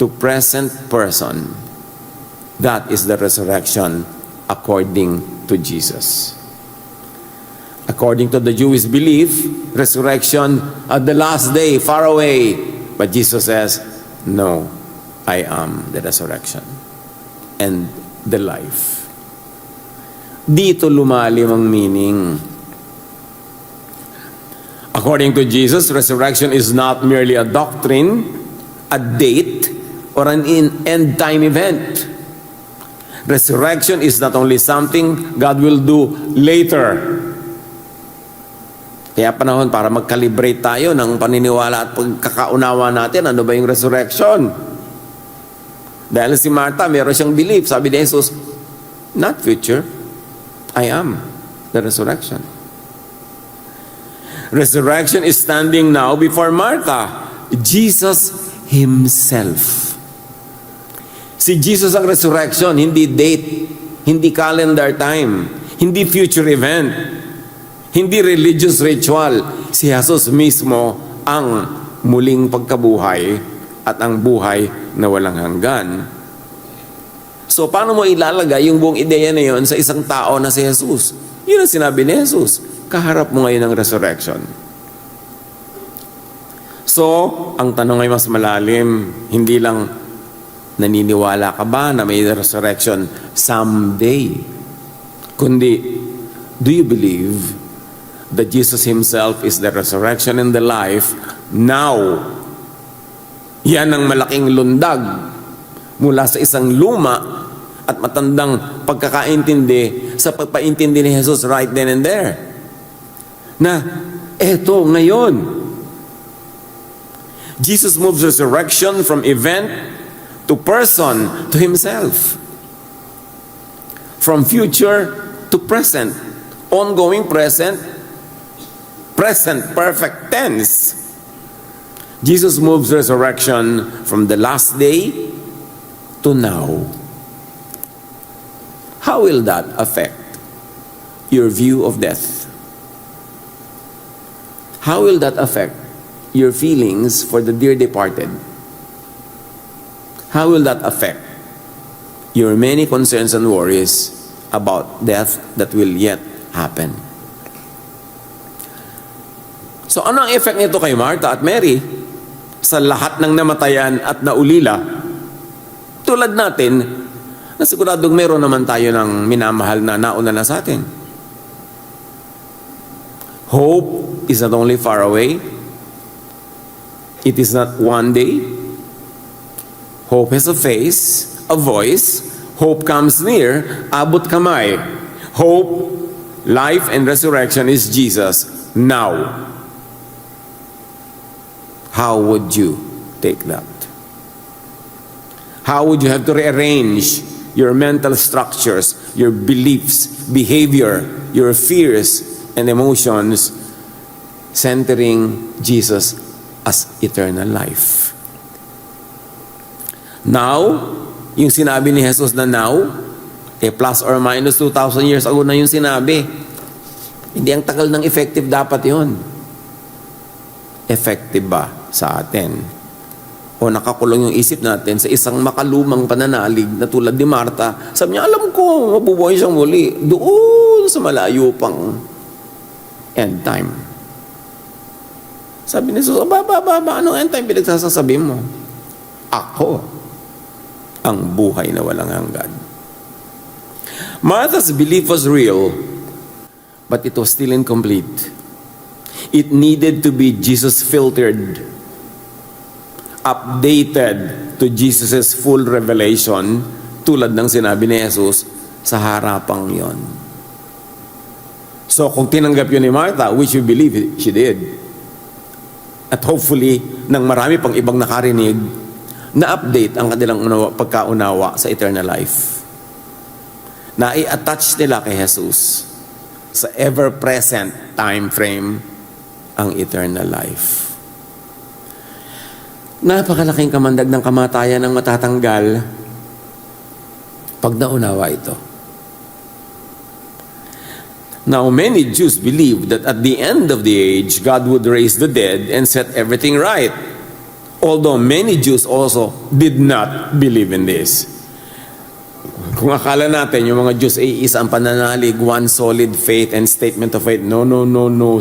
to present person, that is the resurrection according to Jesus. According to the Jewish belief, resurrection at the last day, far away. But Jesus says, no, I am the resurrection and the life. Dito lumalim ang meaning. According to Jesus, resurrection is not merely a doctrine, a date, or an end time event. Resurrection is not only something God will do later. Kaya panahon para mag-calibrate tayo ng paniniwala at pagkakaunawa natin, ano ba yung resurrection? Dahil si Martha, meron siyang belief. Sabi ni Jesus, not future, I am the resurrection. Resurrection is standing now before Martha, Jesus Himself. Si Jesus ang resurrection, hindi date, hindi calendar time, hindi future event, hindi religious ritual. Si Jesus mismo ang muling pagkabuhay at ang buhay na walang hanggan. So, paano mo ilalagay yung buong ideya na yun sa isang tao na si Jesus? Yun ang sinabi ni Jesus. Kaharap mo ngayon ng resurrection. So, ang tanong ay mas malalim. Hindi lang naniniwala ka ba na may resurrection someday? Kundi, do you believe that Jesus Himself is the resurrection and the life now? Yan ang malaking lundag mula sa isang luma at matandang pagkakaintindi sa pagpaintindi ni Jesus right then and there. Na, eto, ngayon. Jesus moves resurrection from event to person to Himself. From future to present. Ongoing present, present perfect tense. Jesus moves resurrection from the last day to now. How will that affect your view of death? How will that affect your feelings for the dear departed? How will that affect your many concerns and worries about death that will yet happen? So ano ang effect nito kay Martha at Mary sa lahat ng namatayan at naulila? Tulad natin, na siguradong meron naman tayo ng minamahal na nauna na sa atin. Hope is not only far away, it is not one day. Hope has a face, a voice. Hope comes near, abot kamay. Hope, life, and resurrection is Jesus now. How would you take that? How would you have to rearrange your mental structures, your beliefs, behavior, your fears, and emotions, centering Jesus as eternal life? Now, yung sinabi ni Jesus na now, plus or minus 2,000 years ago na yung sinabi. Hindi ang tagal ng effective dapat yon. Effective ba sa atin? O nakakulong yung isip natin sa isang makalumang pananalig na tulad ni Martha. Sabi niya, alam ko, mabubuhay siyang muli. Doon sa malayo pang end time. Sabi ni Jesus, anong end time pinagsasasabi mo? Ako ang buhay na walang hanggan. Martha's belief was real, but it was still incomplete. It needed to be Jesus filtered, updated to Jesus' full revelation, tulad ng sinabi ni Jesus sa harapang yon. So kung tinanggap yun ni Martha, which we believe she did, at hopefully nang marami pang ibang nakarinig, na-update ang kanilang pagkaunawa sa eternal life. Na i-attach nila kay Jesus sa ever-present time frame ang eternal life. Napakalaking kamandag ng kamatayan ng matatanggal pag naunawa ito. Now, many Jews believed that at the end of the age, God would raise the dead and set everything right. Although many Jews also did not believe in this. Kung akala natin yung mga Jews ay isang pananalig, one solid faith and statement of faith, no.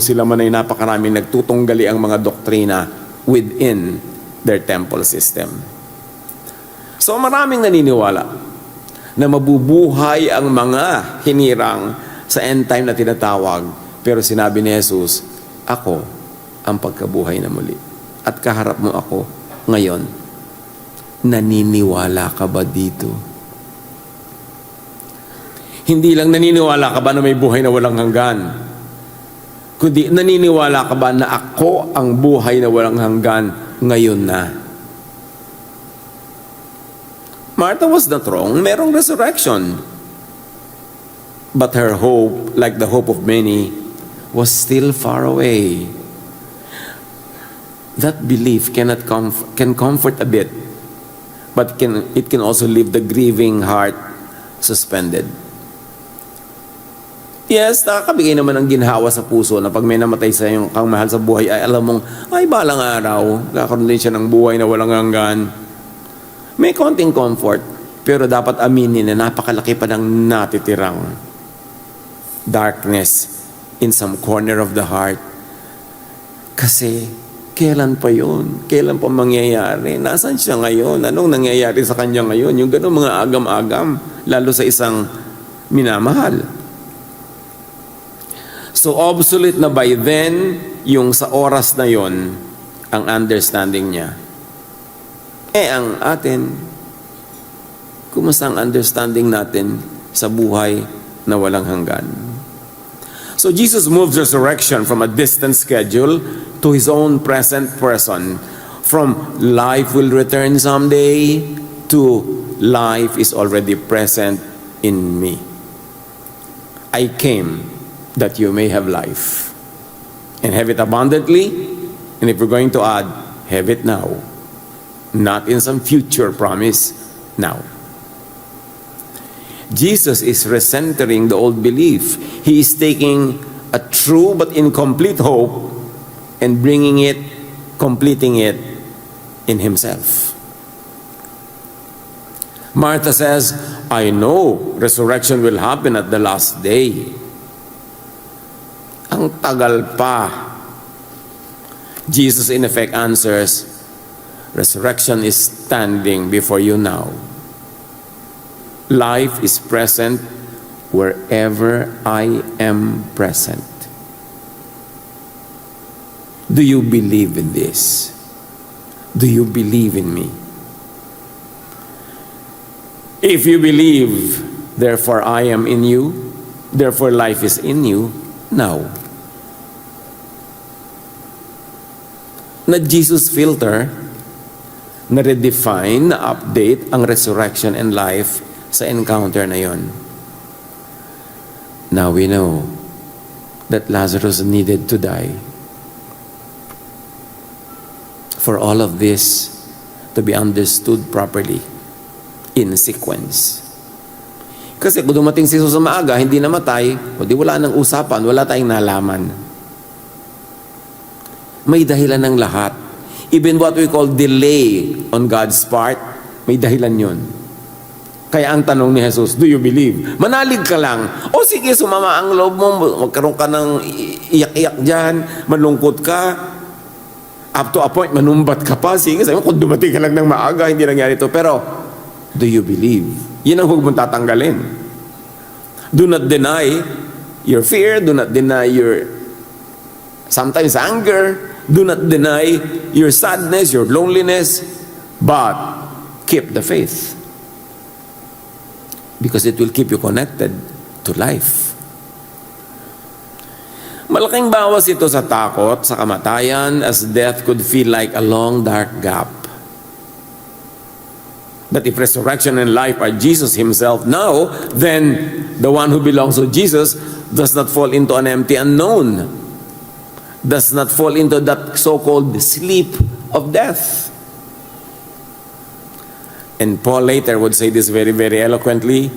Sila man ay napakaraming nagtutunggali ang mga doktrina within their temple system. So maraming naniniwala na mabubuhay ang mga hinirang sa end time na tinatawag. Pero sinabi ni Jesus, ako ang pagkabuhay na muli. At kaharap mo ako ngayon. Naniniwala ka ba dito? Hindi lang naniniwala ka ba na may buhay na walang hanggan, kundi naniniwala ka ba na ako ang buhay na walang hanggan ngayon na? Martha was not wrong. Merong resurrection. But her hope, like the hope of many, was still far away. That belief can comfort a bit, but it can also leave the grieving heart suspended. Yes, nakakabigay naman ng ginhawa sa puso na pag may namatay sa iyong kang mahal sa buhay, ay alam mong, ay balang araw, kakaroon din siya ng buhay na walang hanggan. May konting comfort, pero dapat aminin na napakalaki pa ng natitirang darkness in some corner of the heart. Kasi, kailan pa yun? Kailan pa mangyayari? Nasaan siya ngayon? Anong nangyayari sa kanya ngayon? Yung ganun mga agam-agam, lalo sa isang minamahal. So, obsolete na by then, yung sa oras na yon ang understanding niya. Ang atin, kumusta ang understanding natin sa buhay na walang hanggan? So Jesus moves resurrection from a distant schedule to His own present person. From life will return someday to life is already present in me. I came that you may have life and have it abundantly, and if we're going to add, have it now. Not in some future promise, now. Jesus is recentering the old belief. He is taking a true but incomplete hope and completing it in Himself. Martha says, I know resurrection will happen at the last day. Ang tagal pa. Jesus in effect answers, resurrection is standing before you now. Life is present wherever I am present. Do you believe in this? Do you believe in me? If you believe, therefore I am in you, therefore life is in you now. Na Jesus filter, na-redefine, na-update ang resurrection and life sa encounter na yon. Now we know that Lazarus needed to die for all of this to be understood properly in sequence. Kasi kung dumating si Jesus sa maaga, hindi namatay, o di wala nang usapan, wala tayong nalaman. May dahilan ng lahat. Even what we call delay on God's part, may dahilan yun. Kaya ang tanong ni Jesus, do you believe? Manalig ka lang. O sige, sumama ang loob mo, magkaroon ka ng iyak-iyak dyan, malungkot ka, up to a point, manumbat ka pa. Sige, sabi mo, kung dumating ka lang ng maaga, hindi nangyari ito. Pero, do you believe? Yan ang huwag mong tatanggalin. Do not deny your fear, do not deny your sometimes anger, do not deny your sadness, your loneliness, but keep the faith. Because it will keep you connected to life. Malaking bawas ito sa takot, sa kamatayan, as death could feel like a long dark gap. But if resurrection and life are Jesus Himself now, then the one who belongs to Jesus does not fall into an empty unknown, does not fall into that so-called sleep of death. And Paul later would say this very, very eloquently,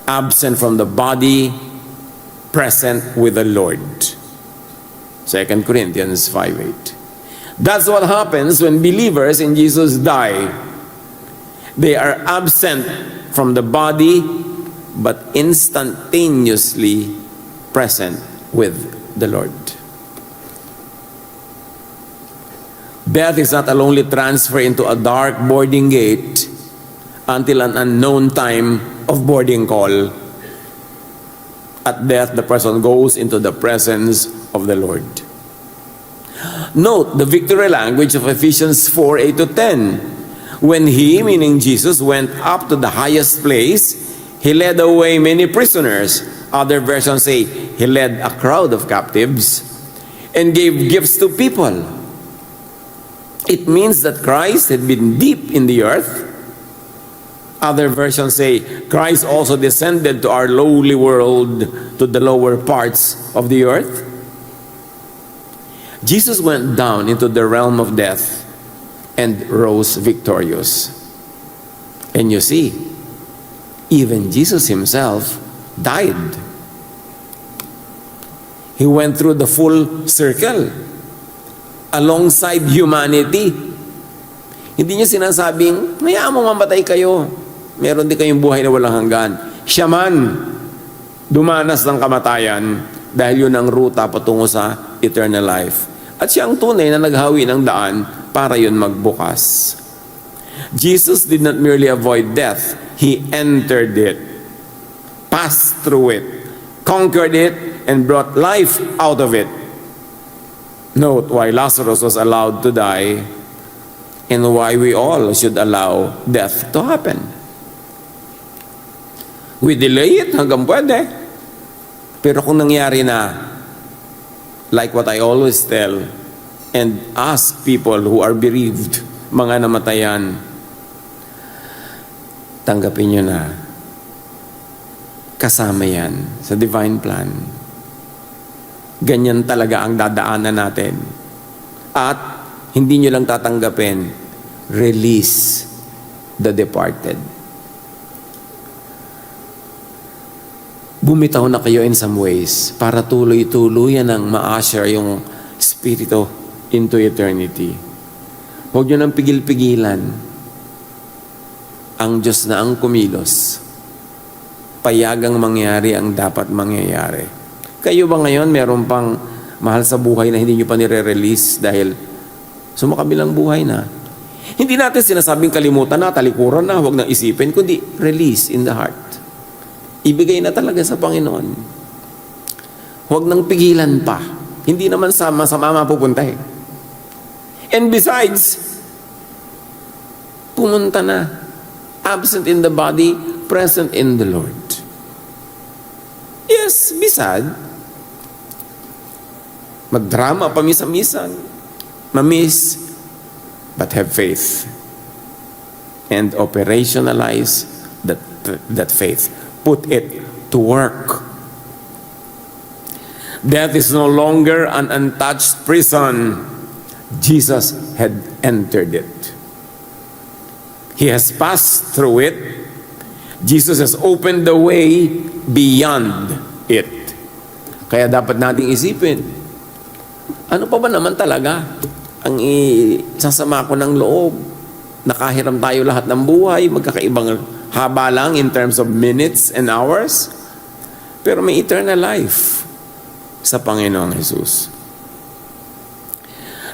absent from the body, present with the Lord. 2 Corinthians 5:8. That's what happens when believers in Jesus die. They are absent from the body, but instantaneously present with the Lord. Death is not a lonely transfer into a dark boarding gate until an unknown time of boarding call. At death, the person goes into the presence of the Lord. Note the victory language of Ephesians 4:8 to 10. When he, meaning Jesus, went up to the highest place, he led away many prisoners. Other versions say he led a crowd of captives and gave gifts to people. It means that Christ had been deep in the earth. Other versions say Christ also descended to our lowly world, to the lower parts of the earth. Jesus went down into the realm of death and rose victorious. And you see, even Jesus himself died. He went through the full circle alongside humanity. Hindi niya sinasabing, hayaan mo mamatay kayo. Meron din kayong buhay na walang hanggan. Siya man dumanas ng kamatayan dahil yun ang ruta patungo sa eternal life. At siya ang tunay na naghawi ng daan para yun magbukas. Jesus did not merely avoid death. He entered it, passed through it, conquered it, and brought life out of it. Note why Lazarus was allowed to die and why we all should allow death to happen. We delay it hanggang pwede. Pero kung nangyari na, like what I always tell and ask people who are bereaved, mga namatayan, tanggapin nyo na. Kasama yan sa divine plan. Ganyan talaga ang dadaanan natin. At hindi nyo lang tatanggapin, release the departed. Bumitaw na kayo in some ways para tuloy-tuluyan ang ma-usher yung spirito into eternity. Huwag nyo nang pigil-pigilan. Ang Diyos na ang kumilos. Payagang mangyari ang dapat mangyayari. Kayo ba ngayon meron pang mahal sa buhay na hindi nyo pa nire-release dahil sumakabilang buhay na? Hindi natin sinasabing kalimutan na, talikuran na, huwag nang isipin, kundi release in the heart. Ibigay na talaga sa Panginoon. Huwag nang pigilan pa. Hindi naman sa masama mapupunta eh. And besides, pumunta na. Absent in the body, present in the Lord. Yes, be sad. Magdrama pamisa-misan. Mamiss. But have faith. And operationalize that faith. Put it to work. Death is no longer an untouched prison. Jesus had entered it. He has passed through it. Jesus has opened the way beyond it. Kaya dapat nating isipin, ano pa ba naman talaga ang isasama ko ng loob? Nakahiram tayo lahat ng buhay, magkakaibang haba lang in terms of minutes and hours, pero may eternal life sa Panginoong Jesus.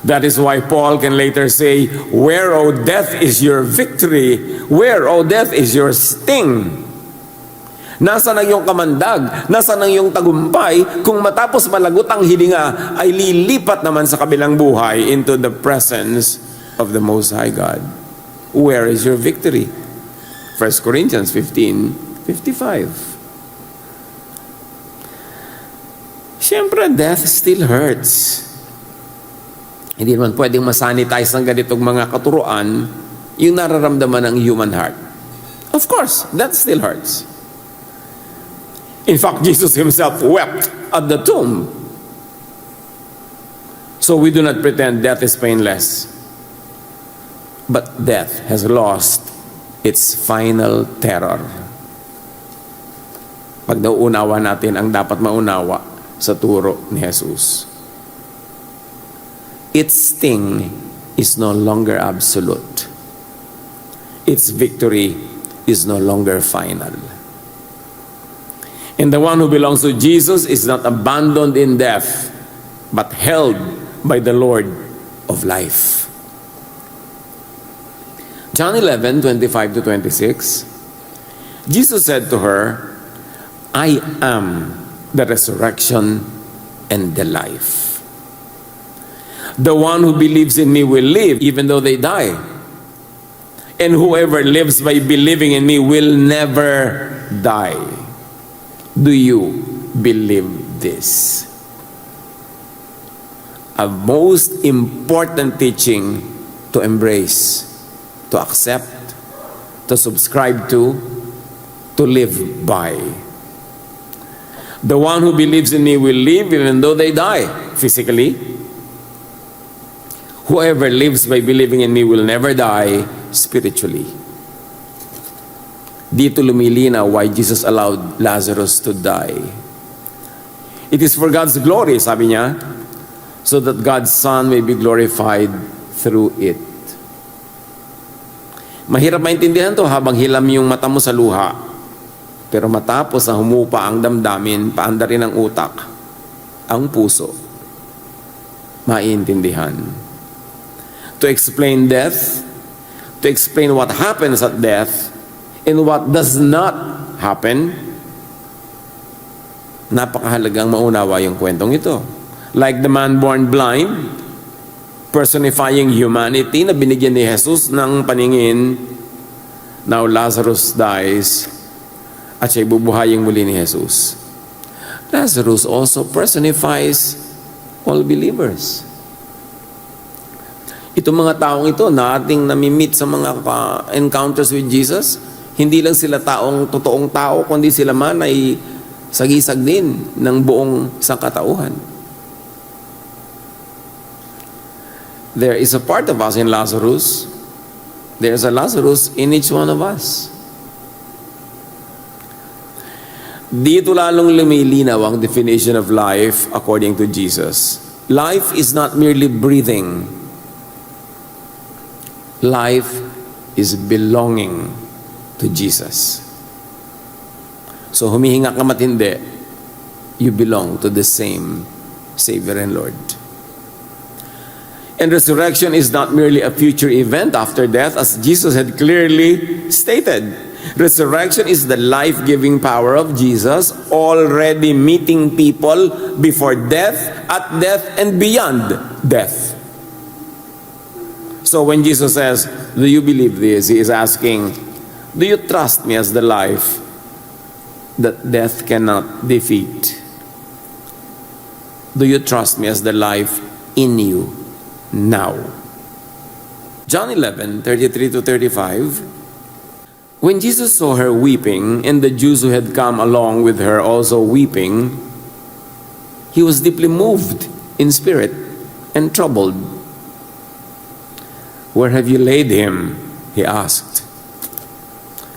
That is why Paul can later say, "Where, O death, is your victory? Where, O death, is your sting?" Nasaan ang iyong kamandag? Nasaan ang iyong tagumpay? Kung matapos malagot ang hilinga, ay lilipat naman sa kabilang buhay into the presence of the Most High God. Where is your victory? 1 Corinthians 15:55. Siyempre, death still hurts. Hindi naman pwedeng masanitize ng ganitong mga katuruan yung nararamdaman ng human heart. Of course, that still hurts. In fact, Jesus himself wept at the tomb. So we do not pretend death is painless. But death has lost its final terror. Pag nauunawa natin ang dapat maunawa sa turo ni Jesus. Its sting is no longer absolute. Its victory is no longer final. And the one who belongs to Jesus is not abandoned in death, but held by the Lord of life. John 11:25-26, Jesus said to her, "I am the resurrection and the life. The one who believes in me will live even though they die. And whoever lives by believing in me will never die. Do you believe this? A most important teaching to embrace, to accept, to subscribe to live by. The one who believes in me will live even though they die physically. Whoever lives by believing in me will never die spiritually. Dito lumilinaw why Jesus allowed Lazarus to die. It is for God's glory, sabi niya, so that God's Son may be glorified through it. Mahirap maintindihan to habang hilam yung mata mo sa luha. Pero matapos na humupa ang damdamin, paanda rin ang utak, ang puso, maiintindihan. To explain death, to explain what happens at death, and what does not happen, napakahalagang maunawa yung kwentong ito. Like the man born blind, personifying humanity na binigyan ni Jesus ng paningin. Now Lazarus dies at siya'y bubuhayin muli ni Jesus. Lazarus also personifies all believers. Itong mga taong ito na ating namimit sa mga encounters with Jesus, hindi lang sila totoong tao, kundi sila man ay sagisag din ng buong sangkatauhan. There is a part of us in Lazarus. There is a Lazarus in each one of us. Dito lalong lumilinaw ang definition of life according to Jesus. Life is not merely breathing. Life is belonging to Jesus. So humihinga ka matindi, you belong to the same Savior and Lord. And resurrection is not merely a future event after death, as Jesus had clearly stated. Resurrection is the life-giving power of Jesus already meeting people before death, at death, and beyond death. So when Jesus says, do you believe this? He is asking, do you trust me as the life that death cannot defeat? Do you trust me as the life in you now? John 11:33-35. When Jesus saw her weeping, and the Jews who had come along with her also weeping, he was deeply moved in spirit and troubled. Where have you laid him? He asked.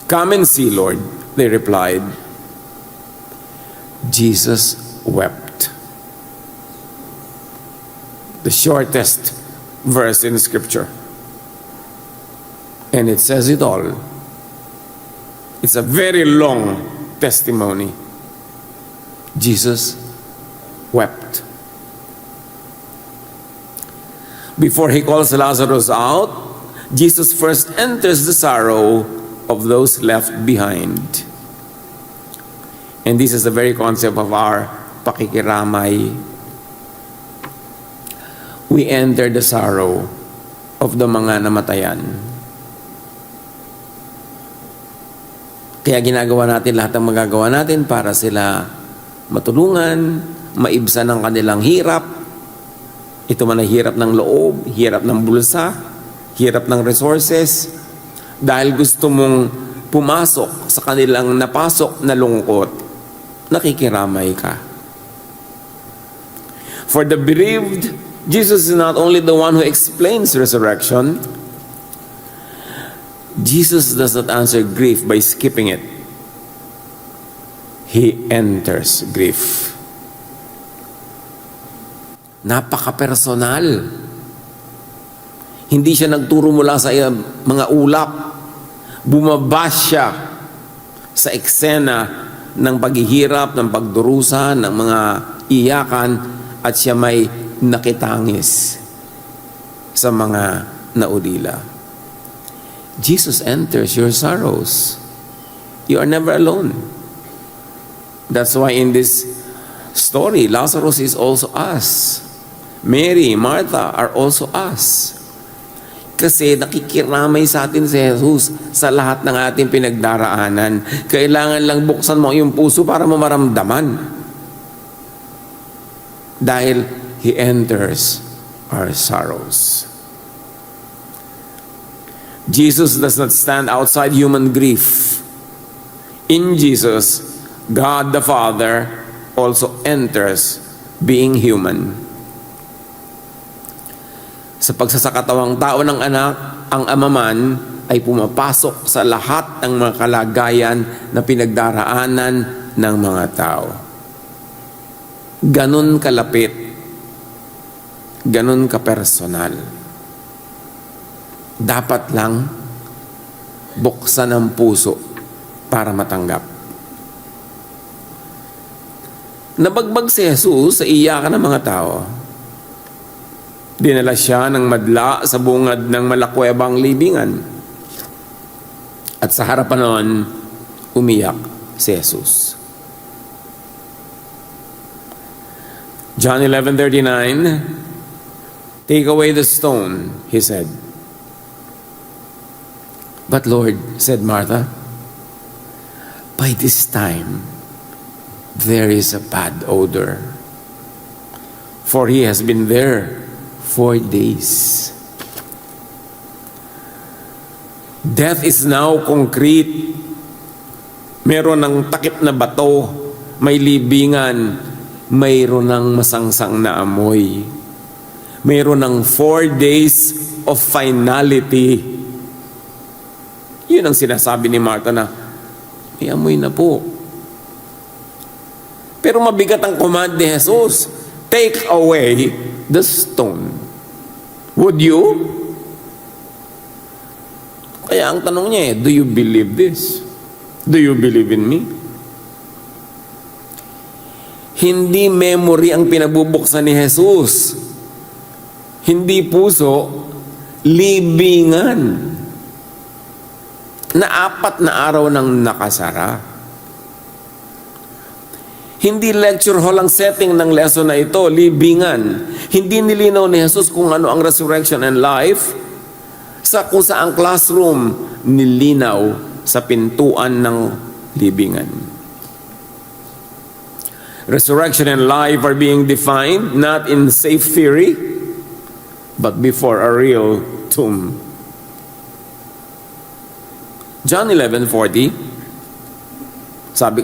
Come and see, Lord, they replied. Jesus wept. The shortest verse in Scripture. And it says it all. It's a very long testimony. Jesus wept. Before he calls Lazarus out, Jesus first enters the sorrow of those left behind. And this is the very concept of our pakikiramay. We enter the sorrow of the mga namatayan. Kaya ginagawa natin lahat ng magagawa natin para sila matulungan, maibsan ang kanilang hirap. Ito man ay hirap ng loob, hirap ng bulsa, hirap ng resources. Dahil gusto mong pumasok sa kanilang napasok na lungkot, nakikiramay ka. For the bereaved, Jesus is not only the one who explains resurrection. Jesus does not answer grief by skipping it. He enters grief. Napaka-personal. Hindi siya nagturo mula sa mga ulap. Bumaba siya sa eksena ng paghihirap, ng pagdurusa, ng mga iyakan, at siya may nakitangis sa mga naudila. Jesus enters your sorrows. You are never alone. That's why in this story, Lazarus is also us. Mary, Martha are also us. Kasi nakikiramay sa atin si Jesus sa lahat ng ating pinagdaraanan. Kailangan lang buksan mo yung puso para mo maramdaman. Dahil He enters our sorrows. Jesus does not stand outside human grief. In Jesus, God the Father also enters being human. Sa pagsasakatawang tao ng anak, ang Ama man ay pumapasok sa lahat ng mga kalagayan na pinagdaraanan ng mga tao. Ganon kalapit, ganon kapersonal. Dapat lang buksan ang puso para matanggap. Nabagbag si Jesus sa iyakan ng mga tao. Dinala siya ng madla sa bungad ng malakwebang libingan. At sa harapan noon, umiyak si Jesus. John 11:39, "Take away the stone," he said. "But Lord," said Martha, "by this time there is a bad odor, for he has been there 4 days." Death is now concrete. Meron ng takip na bato, may libingan, mayroon ng masangsang na amoy. Mayroon ng 4 days of finality. Yun ang sinasabi ni Martha na, may amoy na po. Pero mabigat ang command ni Jesus, take away the stone. Would you? Kaya ang tanong niya do you believe this? Do you believe in me? Hindi memory ang pinabubuksan ni Jesus. Hindi puso, libingan. Na 4 na araw nang nakasara. Hindi lecture hall ang setting ng lesson na ito, libingan. Hindi nilinaw ni Jesus kung ano ang resurrection and life. Kung saang classroom, nilinaw sa pintuan ng libingan. Resurrection and life are being defined not in safe theory, but before a real tomb. John 11:40, sabi